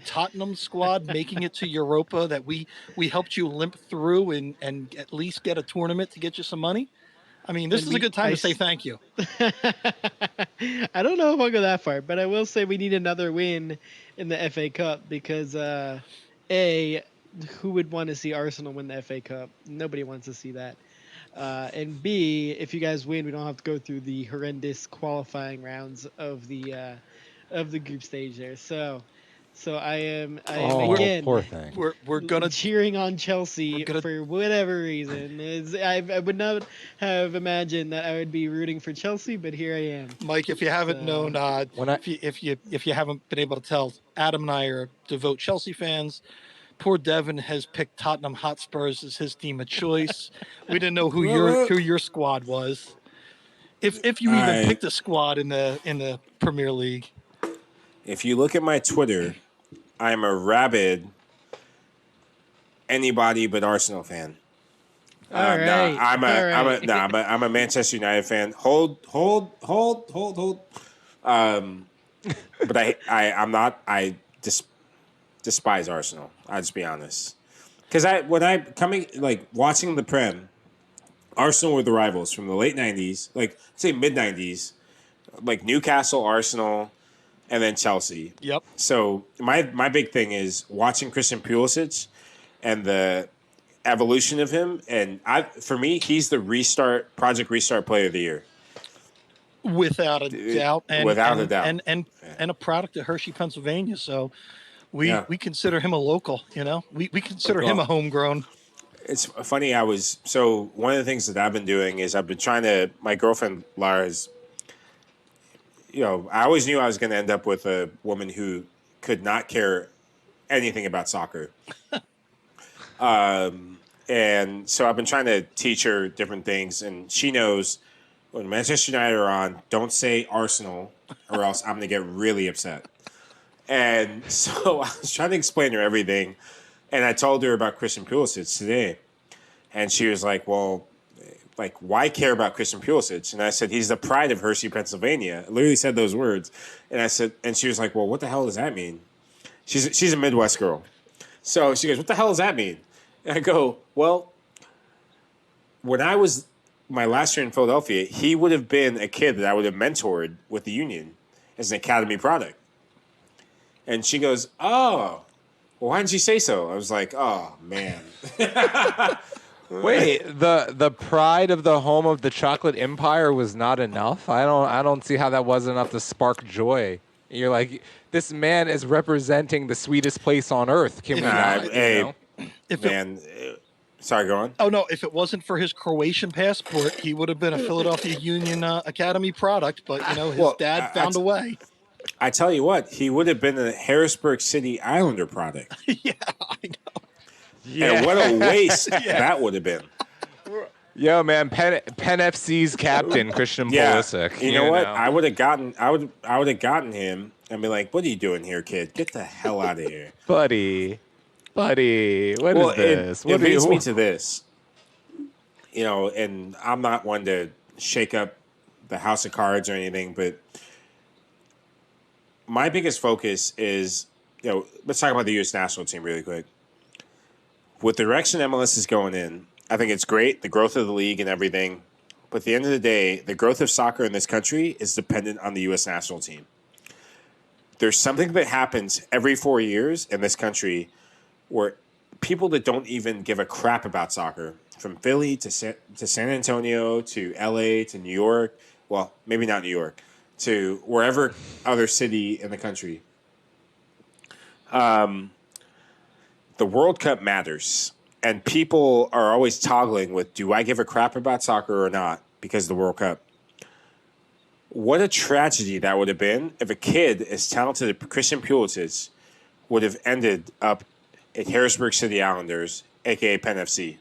Tottenham squad making it to Europa, that we helped you limp through and at least get a tournament to get you some money? I mean, this is a good time to say thank you. I don't know if I'll go that far, but I will say we need another win in the FA Cup because, A, who would want to see Arsenal win the FA Cup? Nobody wants to see that. And B, if you guys win, we don't have to go through the horrendous qualifying rounds of the group stage there. So I am again. Poor thing. We're gonna cheering on Chelsea for whatever reason. I would not have imagined that I would be rooting for Chelsea, but here I am. Mike, if you haven't known, if you haven't been able to tell, Adam and I are devout Chelsea fans. Poor Devin has picked Tottenham Hotspurs as his team of choice. We didn't know who your squad was. If you even picked a squad in the Premier League. If you look at my Twitter, I'm a rabid anybody but Arsenal fan. I'm a Manchester United fan. Hold. But I'm not. I despise Arsenal. I'll just be honest. Because watching the Prem, Arsenal were the rivals from the late '90s, say mid '90s, like Newcastle, Arsenal, and then Chelsea. Yep. So my big thing is watching Christian Pulisic and the evolution of him, and for me, he's the Project Restart Player of the Year. Without a doubt. And a product of Hershey, Pennsylvania. So we consider him a local, We consider him a homegrown. It's funny, one of the things that I've been doing is I've been trying to, my girlfriend Lara's, I always knew I was going to end up with a woman who could not care anything about soccer. And so I've been trying to teach her different things, and she knows when Manchester United are on, don't say Arsenal or else I'm going to get really upset. And so I was trying to explain to her everything, and I told her about Christian Pulisic today. And she was like, well, why care about Christian Pulisic? And I said, he's the pride of Hershey, Pennsylvania. I literally said those words. And she was like, well, what the hell does that mean? She's a Midwest girl. So she goes, "What the hell does that mean?" And I go, "Well, when I was my last year in Philadelphia, he would have been a kid that I would have mentored with the union as an academy product." And she goes, "Oh, well, why didn't you say so?" I was like, "Oh man." Wait, the pride of the home of the chocolate empire was not enough? I don't see how that wasn't enough to spark joy. You're like, this man is representing the sweetest place on earth. Can we Nah, not? hey, You know? If it, man. Sorry, go on. oh no, if it wasn't for his Croatian passport, he would have been a Philadelphia Union Academy product. But you know, his Well, dad found a way. I tell you what, he would have been a Harrisburg City Islander product. Yeah, I know. And what a waste that would have been. Yo, man, Penn FC's captain, Christian Yeah, Pulisic. you know what? I would have gotten him and be like, "What are you doing here, kid? Get the hell out of here." buddy, what is Well, this? it leads me to this. You know, and I'm not one to shake up the house of cards or anything, but my biggest focus is, let's talk about the U.S. national team really quick. With the direction MLS is going in, I think it's great, the growth of the league and everything. But at the end of the day, the growth of soccer in this country is dependent on the U.S. national team. There's something that happens every 4 years in this country where people that don't even give a crap about soccer, from Philly to San Antonio to L.A. to New York, well, maybe not New York, to wherever other city in the country, the World Cup matters. And people are always toggling with, do I give a crap about soccer or not because of the World Cup? What a tragedy that would have been if a kid as talented as Christian Pulisic would have ended up at Harrisburg City Islanders, a.k.a. Penn FC,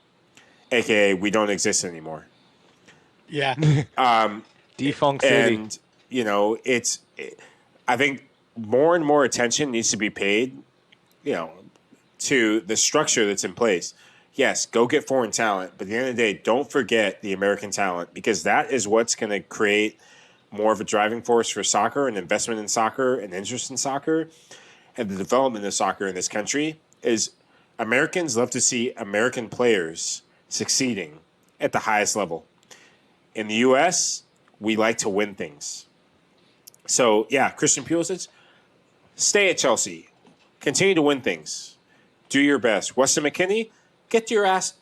a.k.a. we don't exist anymore. Yeah. Defunct City. And, I think more and more attention needs to be paid, to the structure that's in place. Yes, go get foreign talent, but at the end of the day, don't forget the American talent, because that is what's going to create more of a driving force for soccer and investment in soccer and interest in soccer and the development of soccer in this country. Is Americans love to see American players succeeding at the highest level. In the U.S., we like to win things. So, yeah, Christian Pulisic, stay at Chelsea. Continue to win things. Do your best. Weston McKennie, get your ass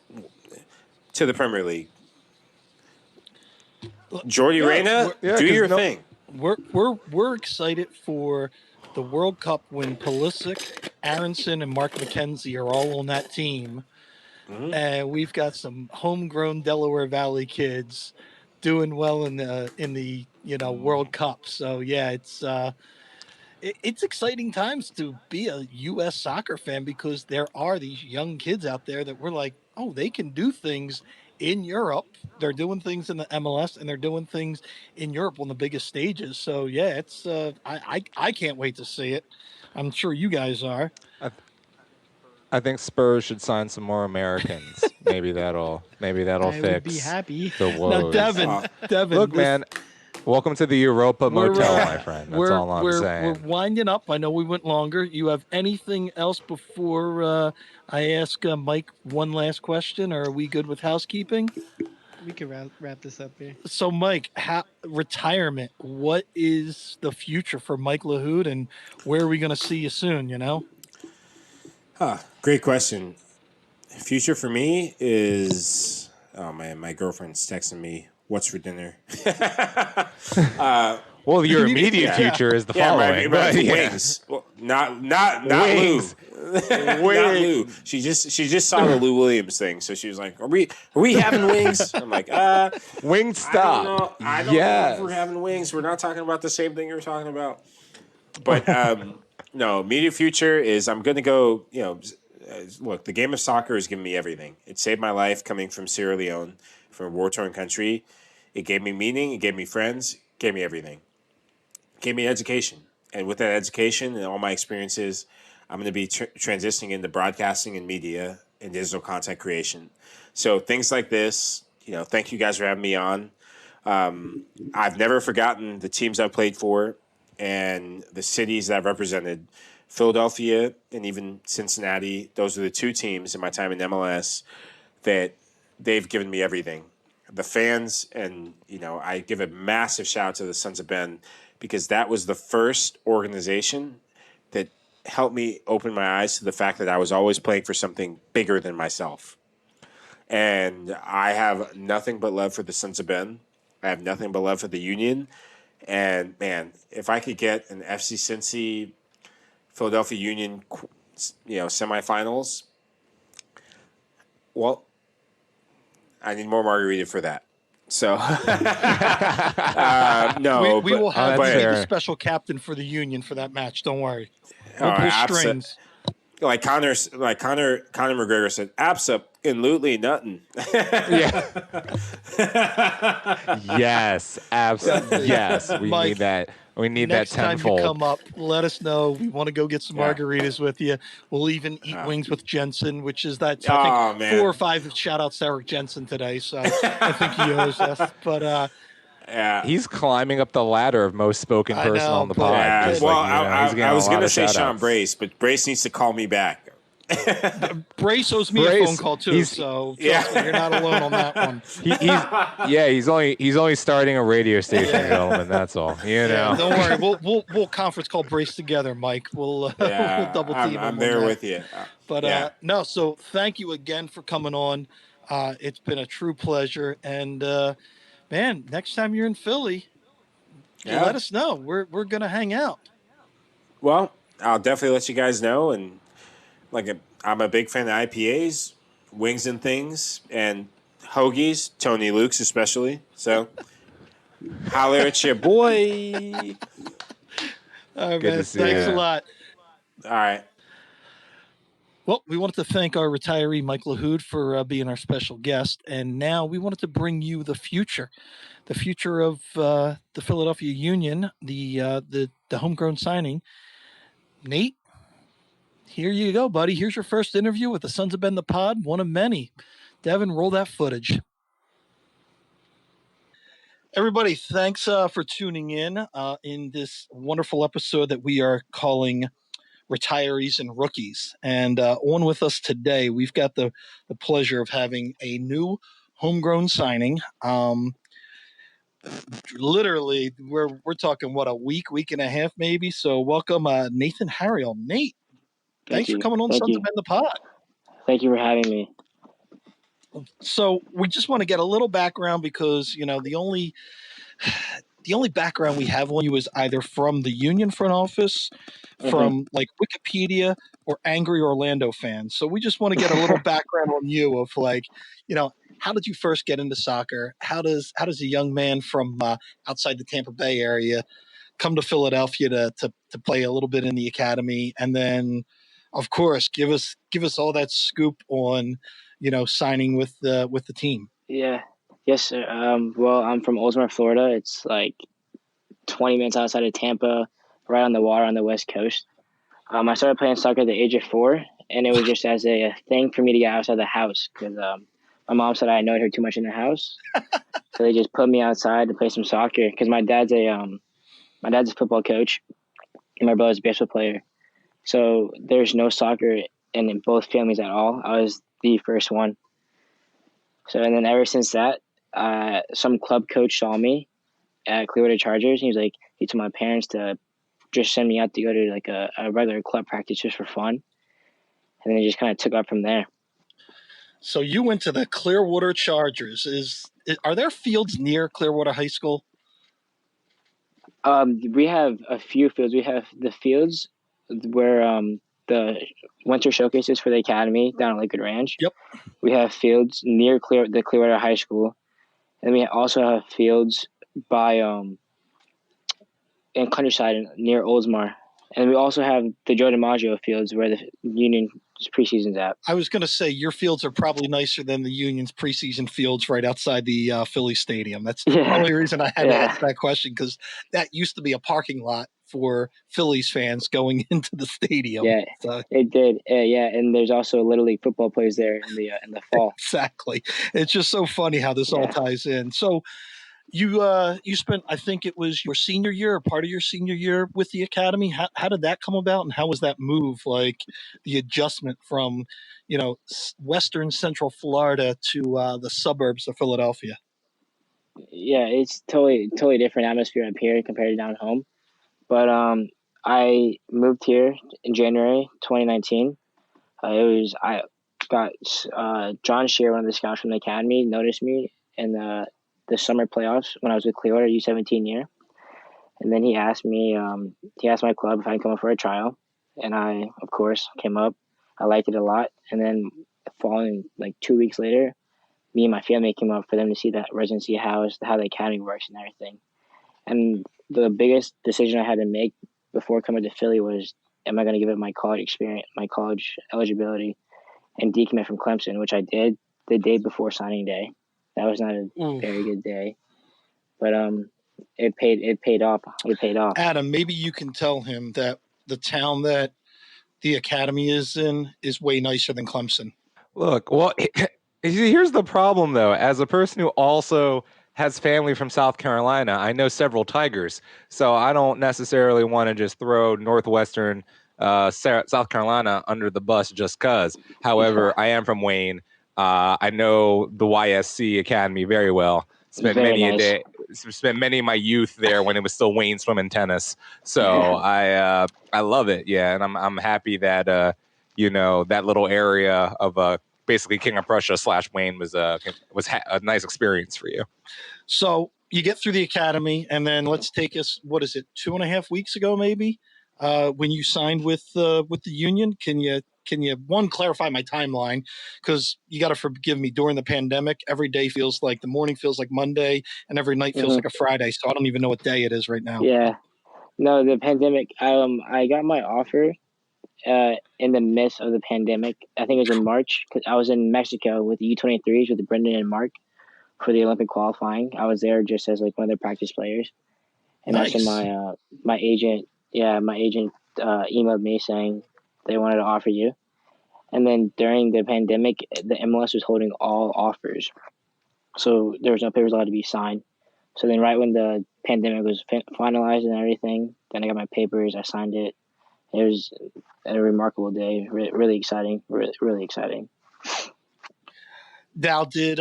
to the Premier League. Jordi Reyna, do your thing. We're excited for the World Cup when Pulisic, Aronson, and Mark McKenzie are all on that team, and we've got some homegrown Delaware Valley kids doing well in the World Cup. So yeah, it's exciting times to be a U.S. soccer fan, because there are these young kids out there that we're like, oh, they can do things in Europe. They're doing things in the MLS, and they're doing things in Europe on the biggest stages. So yeah, it's I can't wait to see it. I'm sure you guys are. I think Spurs should sign some more Americans. maybe that'll I fix would be happy. the woes. Now, Devin, Look, man. Welcome to the Europa We're, Motel, my friend. That's all I'm saying. We're winding up. I know we went longer. You have anything else before I ask Mike one last question, or are we good with housekeeping? We can wrap this up here. So, Mike, retirement. What is the future for Mike LaHood, and where are we going to see you soon? Great question. Future for me is, oh man, my girlfriend's texting me, what's for dinner? Well, your immediate future is the following. my but yeah. wings. Well, not Wings. Lou. Not Lou. She just saw the Lou Williams thing, so she was like, "Are we having wings?" I'm like, Wing stop. I don't know if we're having wings. We're not talking about the same thing you're talking about. But no, immediate future is I'm going to go. Look, the game of soccer has given me everything. It saved my life coming from Sierra Leone, from a war-torn country. It gave me meaning. It gave me friends. It gave me everything. It gave me education. And with that education and all my experiences, I'm going to be transitioning into broadcasting and media and digital content creation. So things like this, thank you guys for having me on. I've never forgotten the teams I've played for and the cities that I've represented Philadelphia and even Cincinnati, those are the two teams in my time in MLS that they've given me everything. The fans, and I give a massive shout out to the Sons of Ben because that was the first organization that helped me open my eyes to the fact that I was always playing for something bigger than myself. And I have nothing but love for the Sons of Ben. I have nothing but love for the Union. And man, if I could get an FC Cincy Philadelphia Union, semifinals, well, I need more margarita for that. So no, we will have that's you be the fair. special captain for the Union for that match. Don't worry. Oh, We'll pull abso- strings. like Connor McGregor said, absolutely nothing. Yeah. Yes, absolutely. Yes, we Mike, need that. We need Next that time tenfold. you come up, let us know. We want to go get some Yeah. margaritas with you. We'll even eat wings with Jensen, which is I Oh, think man. 4 or 5 shout outs to Eric Jensen today. So I think he owes us. But Yeah. He's climbing up the ladder of most spoken I person know, on the but- pod. Yeah, Just well, he's getting I was a lot going to of say Sean shout-outs. Brace, but Brace needs to call me back. Brace owes me a Brace, phone call too. he's- So trust Yeah. me, you're not alone on that one. He's only starting a radio station, Yeah. gentlemen. That's all. Yeah, don't worry. We'll conference call Brace together, Mike. We'll Yeah, we'll double team. him I'm on there that. with you. But yeah. no, so thank you again for coming on. It's been a true pleasure. And man, next time you're in Philly, Yeah. let us know. We're gonna hang out. Well, I'll definitely let you guys know. And I'm a big fan of IPAs, wings and things, and hoagies. Tony Luke's especially. So, holler at your boy. All right, Good to man. see Thanks ya. a lot. All right. Well, we wanted to thank our retiree Mike LaHood for being our special guest, and now we wanted to bring you the future of the Philadelphia Union, the homegrown signing. Nate, here you go, buddy. Here's your first interview with the Sons of Ben the Pod, one of many. Devin, roll that footage. Everybody, thanks for tuning in this wonderful episode that we are calling Retirees and Rookies. And on with us today, we've got the pleasure of having a new homegrown signing. Literally, we're talking, what, a week and a half maybe? So welcome, Nathan Harriel. Nate, thanks for coming on Sons of Ben the Pod. Thank you for having me. So we just want to get a little background because, the only background we have on you is either from the Union front office, from like Wikipedia, or Angry Orlando fans. So we just want to get a little background on you of how did you first get into soccer? How does a young man from outside the Tampa Bay area come to Philadelphia to play a little bit in the academy, and then, of course, give us all that scoop on signing with the team. Yeah. Yes, sir. Well, I'm from Oldsmar, Florida. It's like 20 minutes outside of Tampa, right on the water on the West Coast. I started playing soccer at the age of 4, and it was just as a thing for me to get outside the house because my mom said I annoyed her too much in the house. So they just put me outside to play some soccer because my dad's a football coach, and my brother's a baseball player. So there's no soccer in both families at all. I was the first one. So, and then ever since that, some club coach saw me at Clearwater Chargers. And he told my parents to just send me out to go to like a regular club practice just for fun. And then it just kind of took off from there. So you went to the Clearwater Chargers. Are there fields near Clearwater High School? We have a few fields. We have the fields where the winter showcases for the academy down at Lakewood Ranch. Yep. We have fields near the Clearwater High School. And we also have fields by in Countryside near Oldsmar. And we also have the Joe DiMaggio fields where the Union's preseason's at. I was going to say your fields are probably nicer than the Union's preseason fields right outside the Philly Stadium. That's the only reason I had to ask that question, because that used to be a parking lot for Phillies fans going into the stadium. Yeah, so. It did. Yeah, and there's also Little League football plays there in the fall. Exactly. It's just so funny how this all ties in. So You spent, I think it was your senior year or part of your senior year with the academy. How did that come about, and how was that move, like the adjustment from, Western Central Florida to the suburbs of Philadelphia? Yeah, it's totally different atmosphere up here compared to down home. But I moved here in January 2019. I got John Shear, one of the scouts from the academy, noticed me in the summer playoffs when I was with Clearwater U17 year, and then he asked me, he asked my club if I can come up for a trial, and I of course came up. I liked it a lot, and then following like 2 weeks later, me and my family came up for them to see that residency house, how the academy works, and everything. And the biggest decision I had to make before coming to Philly was, am I going to give it my college experience, my college eligibility, and decommit from Clemson, which I did the day before signing day. That was not a Ooh. very good day, but it paid off. It paid off. Adam, maybe you can tell him that the town that the academy is in is way nicer than Clemson. Look, well, here's the problem, though. As a person who also has family from South Carolina, I know several Tigers, so I don't necessarily want to just throw Northwestern South Carolina under the bus just because. However, I am from Wayne. I know the YSC Academy very well. Spent Very many nice. a day. Spent many of my youth there when it was still Wayne Swim and Tennis. So I love it. Yeah, and I'm happy that that little area of basically King of Prussia / Wayne was a nice experience for you. So you get through the academy, and then let's take us, what is it, 2.5 weeks ago, maybe, when you signed with the union. Can you one, clarify my timeline, because you got to forgive me, during the pandemic every day feels like the morning feels like Monday, and every night feels like a Friday, so I don't even know what day it is right now. Yeah, no, the pandemic. I got my offer in the midst of the pandemic. I think it was in March, because I was in Mexico with the U23s with Brendan and Mark for the Olympic qualifying. I was there just as like one of their practice players, and Nice. that's when my agent emailed me saying they wanted to offer you. And then during the pandemic, the MLS was holding all offers, so there was no papers allowed to be signed. So then, right when the pandemic was finalized and everything, then I got my papers. I signed it. It was a remarkable day. Really exciting. Really exciting. Now, did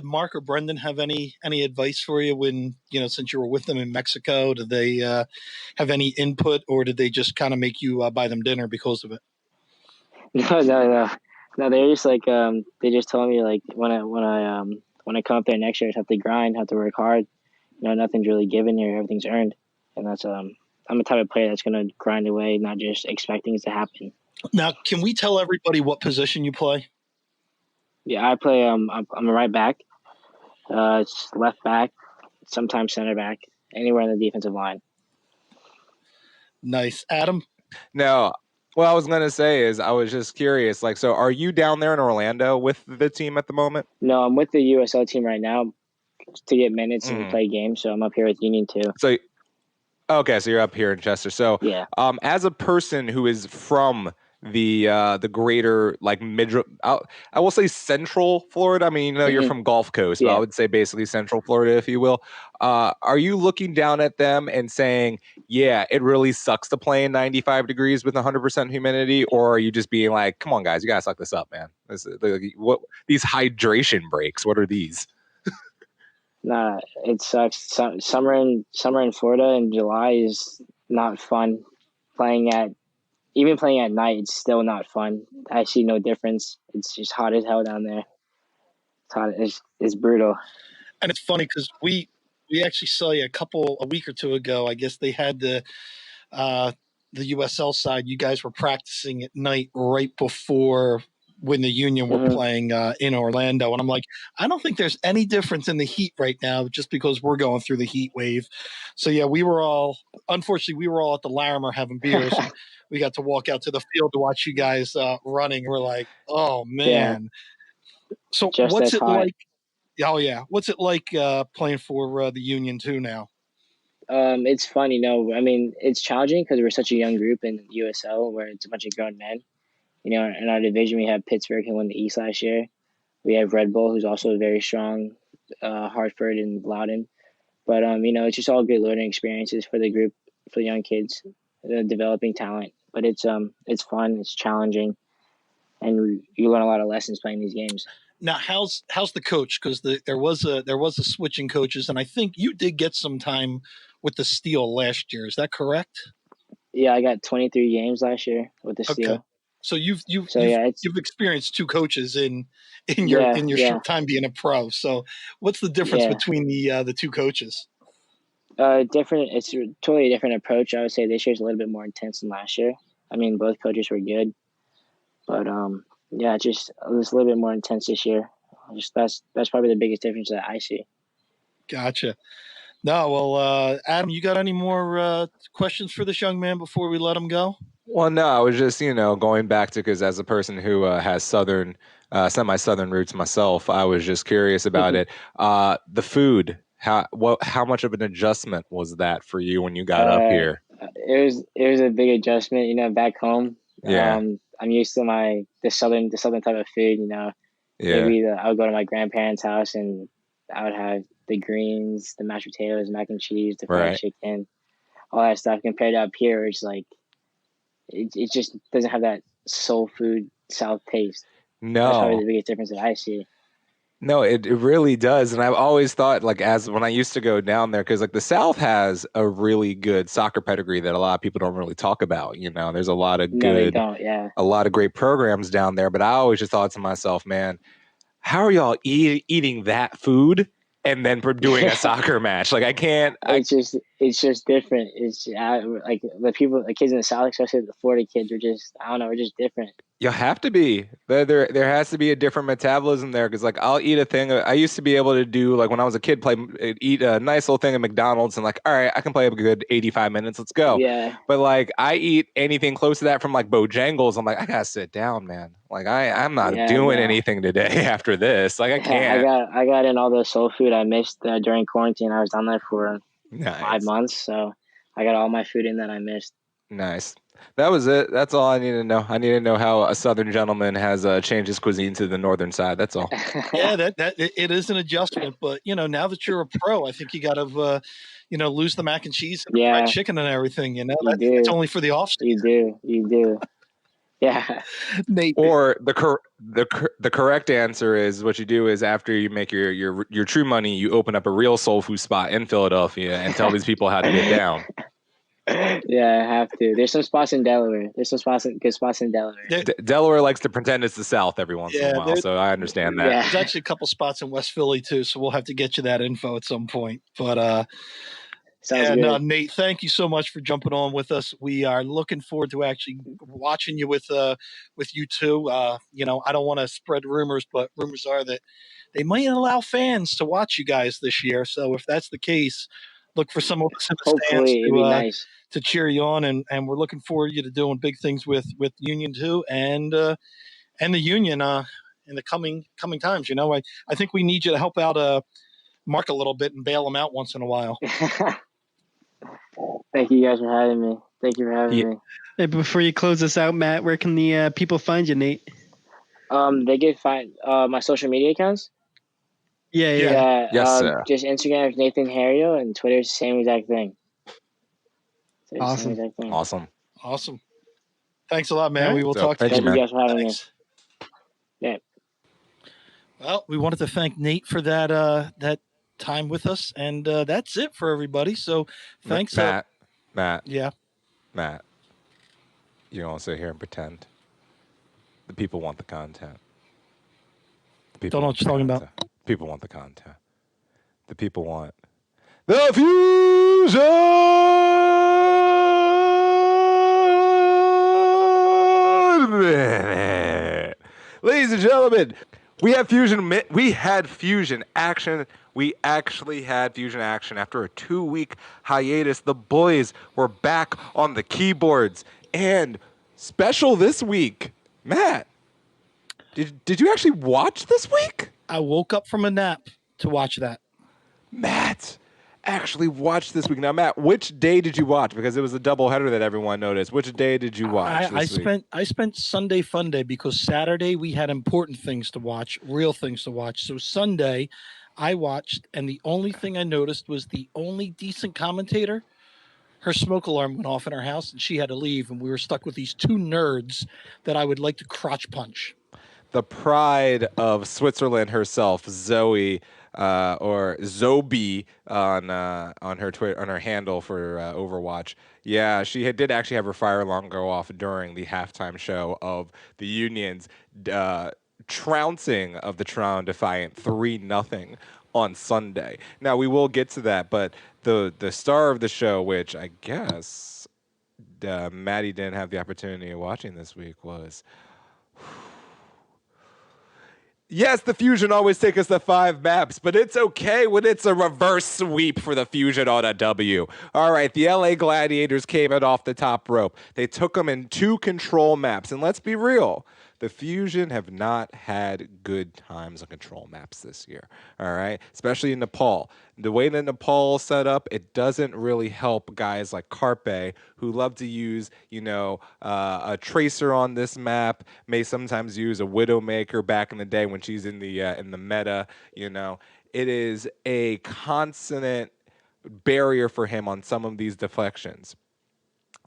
Mark or Brendan have any advice for you when, since you were with them in Mexico? Did they have any input, or did they just kind of make you buy them dinner because of it? No. They're just like they just told me like when I come up there next year, I have to grind, have to work hard. Nothing's really given here. Everything's earned, and that's I'm the type of player that's gonna grind away, not just expecting it to happen. Now, can we tell everybody what position you play? Yeah, I play. I'm a right back. It's left back, sometimes center back, anywhere in the defensive line. Nice, Adam. No, what I was gonna say is I was just curious. Like, so are you down there in Orlando with the team at the moment? No, I'm with the USL team right now to get minutes and play games. So I'm up here with Union too. So, okay, so you're up here in Chester. So, yeah. As a person who is from the greater like I will say Central Florida. I mean, you're from Gulf Coast, but I would say basically Central Florida, if you will. Are you looking down at them and saying, yeah, it really sucks to play in 95 degrees with 100% humidity? Or are you just being like, come on, guys, you gotta suck this up, man? What these hydration breaks? What are these? Nah, it sucks. Summer in Florida in July is not fun. Even playing at night, it's still not fun. I see no difference. It's just hot as hell down there. It's hot. It's brutal. And it's funny because we actually saw you a week or two ago. I guess they had the USL side. You guys were practicing at night right before when the Union were playing in Orlando, and I'm like, I don't think there's any difference in the heat right now, just because we're going through the heat wave. So yeah, unfortunately we were all at the Larimer having beers. And we got to walk out to the field to watch you guys running. We're like, oh man. Yeah. So just what's it hot. like? Oh yeah, what's it like playing for the Union too now? It's fun, I mean, it's challenging because we're such a young group in USL where it's a bunch of grown men. In our division, we have Pittsburgh, who won the East last year. We have Red Bull, who's also very strong, Hartford and Loudoun. But it's just all good learning experiences for the group, for the young kids, developing talent. But it's fun, it's challenging, and you learn a lot of lessons playing these games. Now, how's the coach? Because there was a switch in coaches, and I think you did get some time with the Steel last year. Is that correct? Yeah, I got 23 games last year with the Steel. Okay. So you've experienced two coaches in your short time being a pro. So what's the difference between the two coaches? Different. It's a totally different approach. I would say this year's a little bit more intense than last year. I mean, both coaches were good, but just it was a little bit more intense this year. That's probably the biggest difference that I see. Gotcha. No, well, Adam, you got any more questions for this young man before we let him go? Well, no, I was just, going back to, because as a person who has semi-southern roots myself, I was just curious about it. The food, how much of an adjustment was that for you when you got up here? It was a big adjustment, back home. Yeah. I'm used to the southern type of food, Yeah. Maybe I would go to my grandparents' house and I would have the greens, the mashed potatoes, mac and cheese, the fried chicken, all that stuff. Compared to up here, it's like it just doesn't have that soul food South taste. No. That's probably the biggest difference that I see. No, it really does. And I've always thought, when I used to go down there, because the South has a really good soccer pedigree that a lot of people don't really talk about. There's a lot of a lot of great programs down there. But I always just thought to myself, man, how are y'all eating that food and then doing a soccer match? I can't. It's just different. It's the kids in the South, especially the Florida kids, are just, I don't know, we're just different. You have to be. There has to be a different metabolism there, because I'll eat a thing. I used to be able to do, when I was a kid, eat a nice little thing at McDonald's, and all right, I can play a good 85 minutes. Let's go. Yeah. But I eat anything close to that from Bojangles. I'm I gotta sit down, man. I'm not doing anything today after this. I can't. I got in all the soul food I missed during quarantine. I was down there for 5 months, so I got all my food in that I missed. Nice. That was it. That's all I need to know. I need to know how a Southern gentleman has changed his cuisine to the Northern side. That's all. Yeah, that it is an adjustment, but now that you're a pro, I think you got to lose the mac and cheese and the fried chicken and everything. That's only for the off season. You do. Yeah. Nate. Or the correct answer is, what you do is, after you make your true money, you open up a real soul food spot in Philadelphia and tell these people how to get down. Yeah, I have to. There's some spots in Delaware. Good spots in Delaware. Delaware likes to pretend it's the South every once in a while, so I understand that. Yeah. There's actually a couple spots in West Philly too, so we'll have to get you that info at some point. But sounds good. Nate, thank you so much for jumping on with us. We are looking forward to actually watching you with you two. I don't want to spread rumors, but rumors are that they might allow fans to watch you guys this year. So if that's the case, look for some of us in the stands it'd be nice to cheer you on, and we're looking forward to doing big things with Union 2 and the Union in the coming times. I think we need you to help out Mark a little bit and bail him out once in a while. Thank you guys for having me. Thank you for having me. Hey, before you close us out, Matt, where can the people find you, Nate? They can find my social media accounts. Yeah. Yes, sir. Just Instagram is Nathan Harrio, and Twitter is the same exact thing. Awesome. Awesome. Thanks a lot, man. We will talk to you. Thank you guys for having me. Yeah. Well, we wanted to thank Nate for that time with us, and that's it for everybody. So thanks, Matt. Yeah, Matt. You don't sit here and pretend. The people want the content. Don't know what you're talking about. People want the content. The people want the fusion. Ladies and gentlemen, we have fusion. We had fusion action. We actually had fusion action after a 2-week hiatus. The boys were back on the keyboards, and special this week, Matt. Did you actually watch this week? I woke up from a nap to watch that. Matt actually watched this week. Now, Matt, which day did you watch? Because it was a doubleheader that everyone noticed. Which day did you watch? I spent Sunday fun day, because Saturday we had important things to watch, real things to watch. So Sunday, I watched, and the only thing I noticed was the only decent commentator. Her smoke alarm went off in her house, and she had to leave, and we were stuck with these two nerds that I would like to crotch punch. The pride of Switzerland herself, Zoe, or Zobi on her Twitter, on her handle for Overwatch. Yeah, did actually have her fire alarm go off during the halftime show of the Union's trouncing of the Toronto Defiant 3-0 on Sunday. Now we will get to that, but the star of the show, which I guess Maddie didn't have the opportunity of watching this week, was. Yes, the Fusion always take us to 5 maps, but it's okay when it's a reverse sweep for the Fusion on a W. All right, the LA Gladiators came in off the top rope. They took them in 2 control maps, and let's be real. The Fusion have not had good times on control maps this year, all right? Especially in Nepal. The way that Nepal is set up, it doesn't really help guys like Carpe, who love to use, a Tracer on this map, may sometimes use a Widowmaker back in the day when she's in the meta, It is a constant barrier for him on some of these deflections.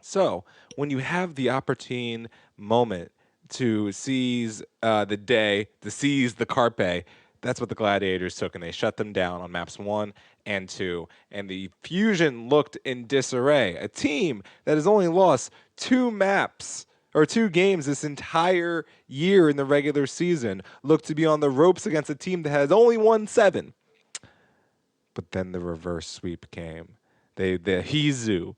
So when you have the opportune moment to seize the day, to seize the Carpe, that's what the Gladiators took, and they shut them down on maps 1 and 2. And the Fusion looked in disarray. A team that has only lost 2 maps or 2 games this entire year in the regular season looked to be on the ropes against a team that has only won 7. But then the reverse sweep came. The Hizu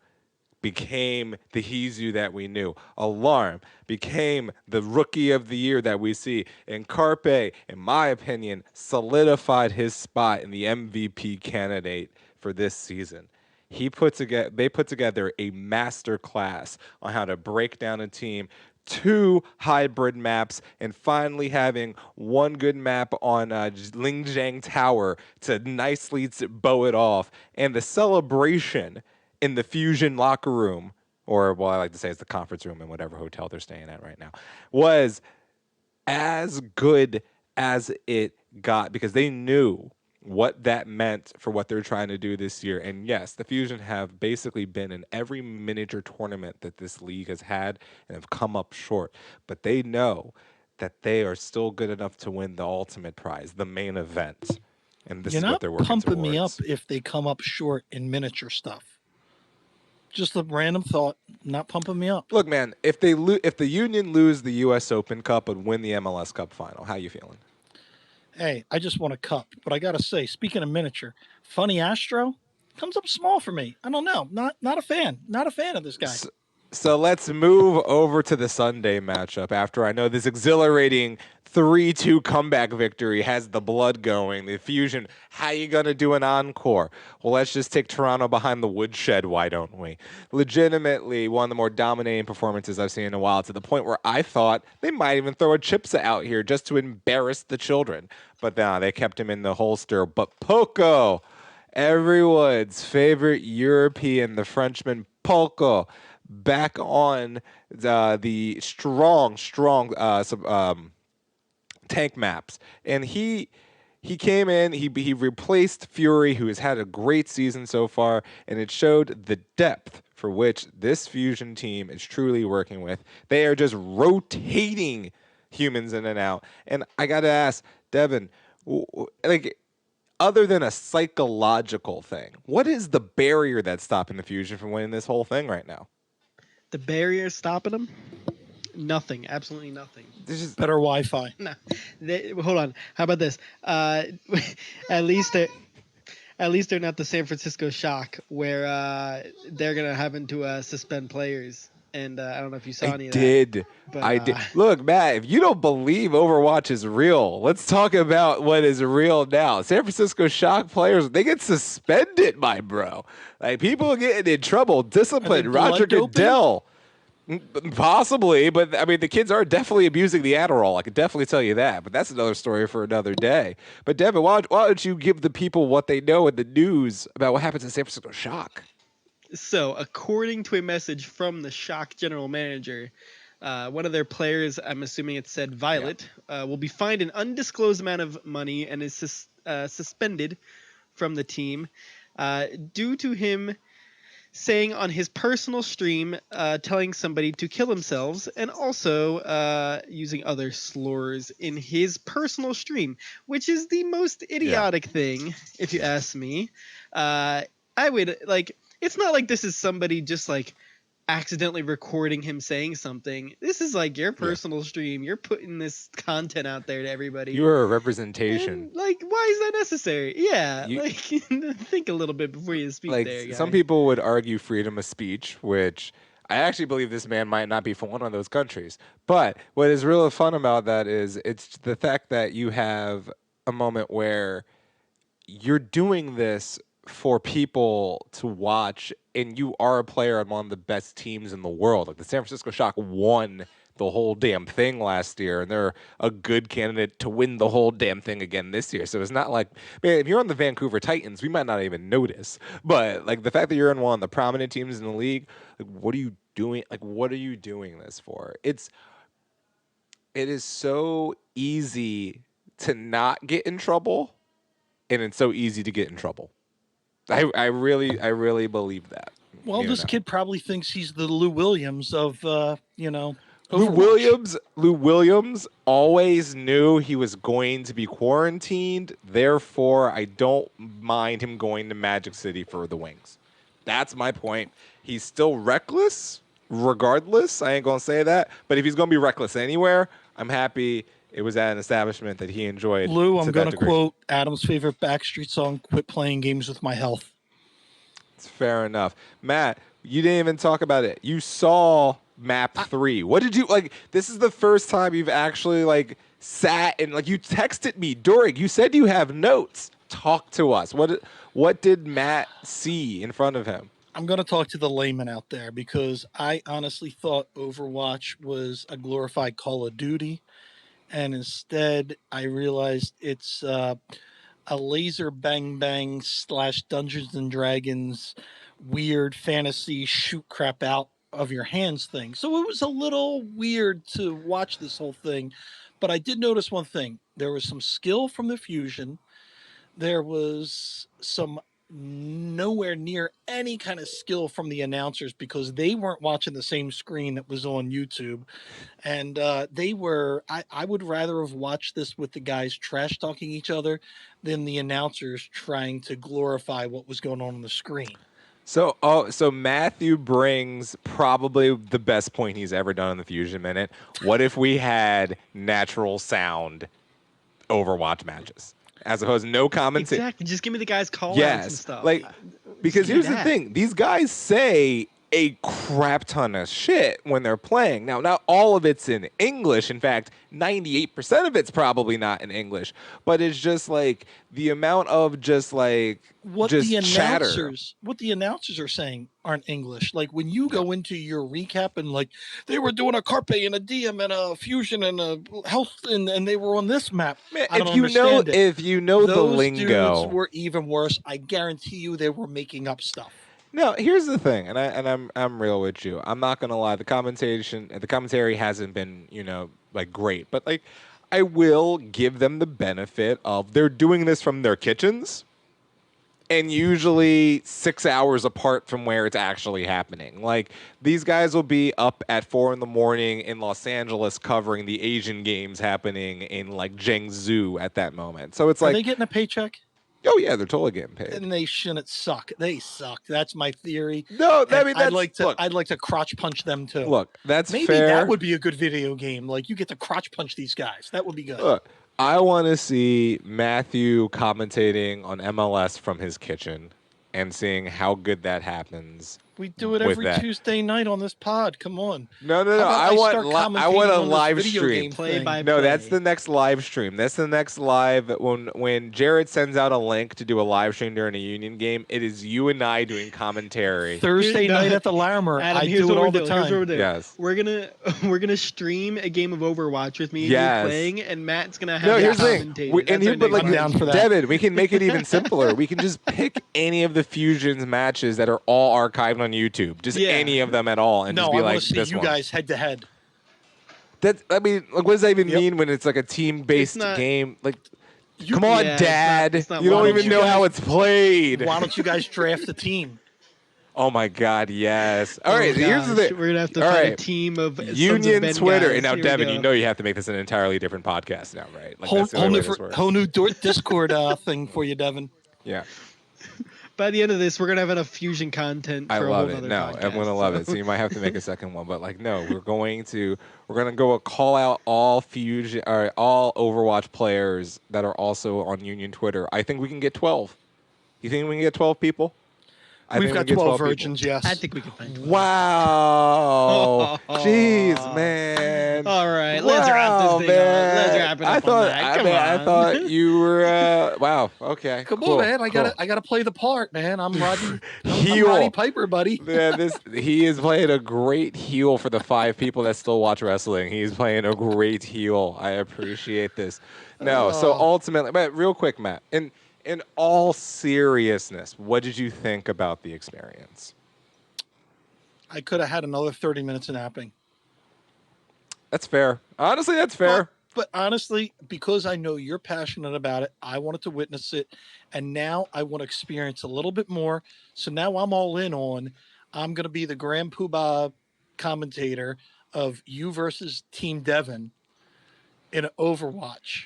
became the Hizu that we knew. Alarm became the rookie of the year that we see. And Carpe, in my opinion, solidified his spot in the MVP candidate for this season. They put together a master class on how to break down a team, 2 hybrid maps, and finally having 1 good map on Lingjiang Tower to nicely bow it off. And the celebration in the Fusion locker room, or what I like to say is the conference room in whatever hotel they're staying at right now, was as good as it got, because they knew what that meant for what they're trying to do this year. And yes, the Fusion have basically been in every miniature tournament that this league has had and have come up short. But they know that they are still good enough to win the ultimate prize, the main event. And this You're is what not they're working pumping me up towards. if they come up short in miniature stuff. Just a random thought, not pumping me up. Look, man, if the Union lose the U.S. Open Cup and win the MLS Cup final, how you feeling? Hey, I just want a cup. But I got to say, speaking of miniature, Funny Astro comes up small for me. I don't know. Not a fan. Not a fan of this guy. So let's move over to the Sunday matchup after I know this exhilarating 3-2 comeback victory has the blood going. The Fusion, how you going to do an encore? Well, let's just take Toronto behind the woodshed, why don't we? Legitimately one of the more dominating performances I've seen in a while, to the point where I thought they might even throw a Chipsa out here just to embarrass the children. But nah, they kept him in the holster. But Poco, everyone's favorite European, the Frenchman Poco, back on the strong tank maps, and he came in. He replaced Fury, who has had a great season so far, and it showed the depth for which this Fusion team is truly working with. They are just rotating humans in and out. And I gotta ask Devin, like, other than a psychological thing, what is the barrier that's stopping the Fusion from winning this whole thing right now? The barrier stopping them? Nothing. Absolutely nothing. This is Better Wi-Fi. No. Hold on. How about this? At least they're not the San Francisco Shock, where they're gonna having to suspend players. And I don't know if you saw any of that. I did. Look, Matt, if you don't believe Overwatch is real, let's talk about what is real now. San Francisco Shock players, they get suspended, my bro. Like, people getting in trouble, disciplined. Roger Goodell. Possibly, but I mean, the kids are definitely abusing the Adderall. I can definitely tell you that, but that's another story for another day. But Devin, why don't you give the people what they know in the news about what happens in San Francisco Shock? So, according to a message from the Shock general manager, one of their players, I'm assuming it said Violet, will be fined an undisclosed amount of money and is suspended from the team due to him saying on his personal stream, telling somebody to kill themselves, and also using other slurs in his personal stream, which is the most idiotic thing, if you ask me. I would like. It's not like this is somebody just like accidentally recording him saying something. This is like your personal stream. You're putting this content out there to everybody. You are a representation. And, like, why is that necessary? Yeah, You- like think a little bit before you speak. Like there, guy. some people would argue freedom of speech, which I actually believe this man might not be from one of those countries. But what is really fun about that is it's the fact that you have a moment where you're doing this for people to watch, and you are a player on one of the best teams in the world. Like the San Francisco Shock won the whole damn thing last year, and they're a good candidate to win the whole damn thing again this year. So it's not like, man, if you're on the Vancouver Titans, we might not even notice. But like the fact that you're in one of the prominent teams in the league, like what are you doing? Like what are you doing this for? It is so easy to not get in trouble, and it's so easy to get in trouble. I really believe that. Well, You this know. kid probably thinks he's the Lou Williams of, Lou Overwatch. Williams always knew he was going to be quarantined. Therefore, I don't mind him going to Magic City for the Wings. That's my point. He's still reckless, regardless. I ain't gonna say that, but if he's gonna be reckless anywhere, I'm happy it was at an establishment that he enjoyed. Lou, to I'm that going to degree. quote Adam's favorite Backstreet song, "Quit playing games with my health." It's fair enough. Matt, you didn't even talk about it. You saw map 3. What did you like? This is the first time you've actually like sat and like you texted me during. You said you have notes. Talk to us. What did Matt see in front of him? I'm going to talk to the layman out there because I honestly thought Overwatch was a glorified Call of Duty. And instead, I realized it's a laser bang bang / Dungeons and Dragons weird fantasy shoot crap out of your hands thing. So it was a little weird to watch this whole thing. But I did notice one thing. There was some skill from the fusion. There was some nowhere near any kind of skill from the announcers because they weren't watching the same screen that was on YouTube. And they were, I would rather have watched this with the guys trash talking each other than the announcers trying to glorify what was going on the screen. So Matthew brings probably the best point he's ever done in the Fusion Minute. What if we had natural sound Overwatch matches? As opposed to no commentary. Exactly. Just give me the guys call outs and Yes, stuff. like because give me here's the that. thing: these guys say a crap ton of shit when they're playing. Now, not all of it's in English. In fact, 98% of it's probably not in English. But it's just like the amount of just like chatter. What the announcers are saying aren't English. Like when you go into your recap and like they were doing a Carpe and a DM and a Fusion and a Health and they were on this map. Man, I don't understand it. if you know the Those lingo, dudes were even worse. I guarantee you they were making up stuff. no, here's the thing, and I'm real with you. I'm not gonna lie. The commentary hasn't been like great, but like I will give them the benefit of they're doing this from their kitchens, and usually 6 hours apart from where it's actually happening. Like these guys will be up at 4 a.m. in Los Angeles covering the Asian games happening in like Zhengzhou at that moment. So it's Are like, they getting a paycheck? oh yeah, they're totally getting paid. And they shouldn't suck. They suck. That's my theory. No, I And mean that's I'd like to crotch punch them too. look, that's Maybe fair. that would be a good video game. Like you get to crotch punch these guys. That would be good. Look, I want to see Matthew commentating on MLS from his kitchen and seeing how good that happens. We do it with every that. Tuesday night on this pod. Come on. No. How about I want start I want commentating a on this live video stream. game Play thing? by No, that's play. the next live stream. That's the next live when Jared sends out a link to do a live stream during a Union game. It is you and I doing commentary. Thursday No, night at the Larimer. Adam, I here's do it what we're all the doing. Here's what we're time. doing. Yes. We're gonna stream a game of Overwatch with me and Yes. you playing, and Matt's gonna have No, the here's the thing. commentator. And That's here, our but like next I'm down for that. Devin, we can make it even simpler. We can just pick any of the Fusions matches that are all archived on YouTube. Just Yeah. any of them at all, and No, just I be want like to see this you one. guys head to head. That I mean, like, what does that even Yep. mean when it's like a team-based It's not- game? Like, Come on, Yeah, it's not- Dad. it's not You don't wild. even know how it's played. Why don't you guys draft a team? Oh my God, yes. All Oh, right, here's the gosh, thing. we're gonna have to All find a right. team of Sons of Union Ben Twitter. guys. And now, Here we Devin, go. you know you have to make this an entirely different podcast now, right? Like, Whole, that's the whole only new way this works. whole new Discord thing for you, Devin. Yeah, By the end of this, we're gonna have enough fusion content for I a love whole it. nother No, podcast. I'm gonna love it. So you might have to make a second one, but like, no, we're gonna go call out all Fusion or all Overwatch players that are also on Union Twitter. I think we can get 12. You think we can get 12 people? I We've think we got can get 12 people. virgins, yes. I think we can find 12. Wow. Jeez, man. All right, let's wrap this thing man. up. Let's wrap it up I thought, on that. Come I on. thought you were. Wow. Okay. Come cool, on, man. I cool. gotta play the part, man. I'm Roddy. I'm Heel. Roddy Piper, buddy. Man, he is playing a great heel for the 5 people that still watch wrestling. He's playing a great heel. I appreciate this. No, so ultimately, but real quick, Matt, in all seriousness, what did you think about the experience? I could have had another 30 minutes of napping. That's fair. Honestly, that's fair. But honestly, because I know you're passionate about it, I wanted to witness it. And now I want to experience a little bit more. So now I'm all in on, I'm going to be the Grand Poobah commentator of you versus Team Devon in Overwatch.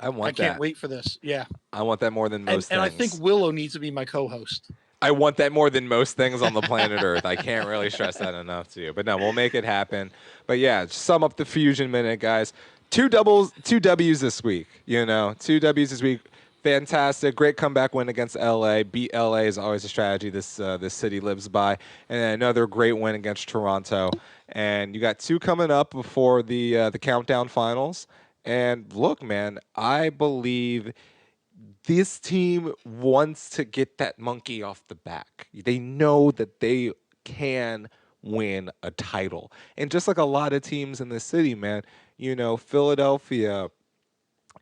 I want I can't that. wait for this. Yeah. I want that more than most And I things. think Willow needs to be my co-host. I want that more than most things on the planet Earth. I can't really stress that enough to you. But no, we'll make it happen. But yeah, sum up the Fusion Minute, guys. 2 W's this week. 2 W's this week. Fantastic. Great comeback win against LA. Beat LA is always a strategy this city lives by. And then another great win against Toronto. And you got 2 coming up before the countdown finals. And look, man, I believe this team wants to get that monkey off the back. They know that they can win a title. And just like a lot of teams in the city, man, Philadelphia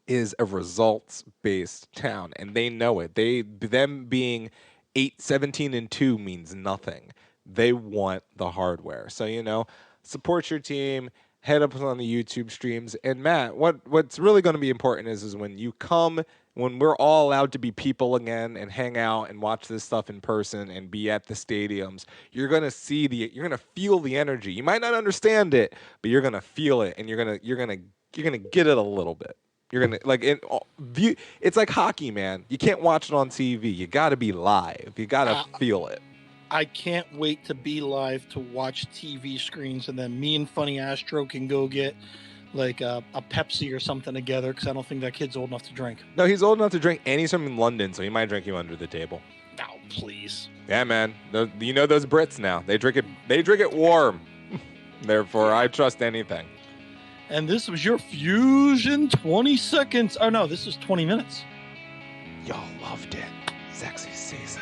is a results-based town, and they know it. Them being 17-2 means nothing. They want the hardware. So, support your team. Head up on the YouTube streams. And Matt, what's really going to be important is when you come, when we're all allowed to be people again and hang out and watch this stuff in person and be at the stadiums, you're going to feel the energy. You might not understand it, but you're going to feel it, and you're going to get it a little bit. You're going to it's like hockey, man. You can't watch it on TV. You got to be live. You got to feel it. I can't wait to be live to watch TV screens, and then me and Funny Astro can go get like a Pepsi or something together, because I don't think that kid's old enough to drink. No, he's old enough to drink, and he's from London, so he might drink you under the table. Oh, please. Yeah, man. Those Brits now. They drink it warm. Therefore, I trust anything. And this was your Fusion 20 seconds. Oh, no, this is 20 minutes. Y'all loved it. Sexy season.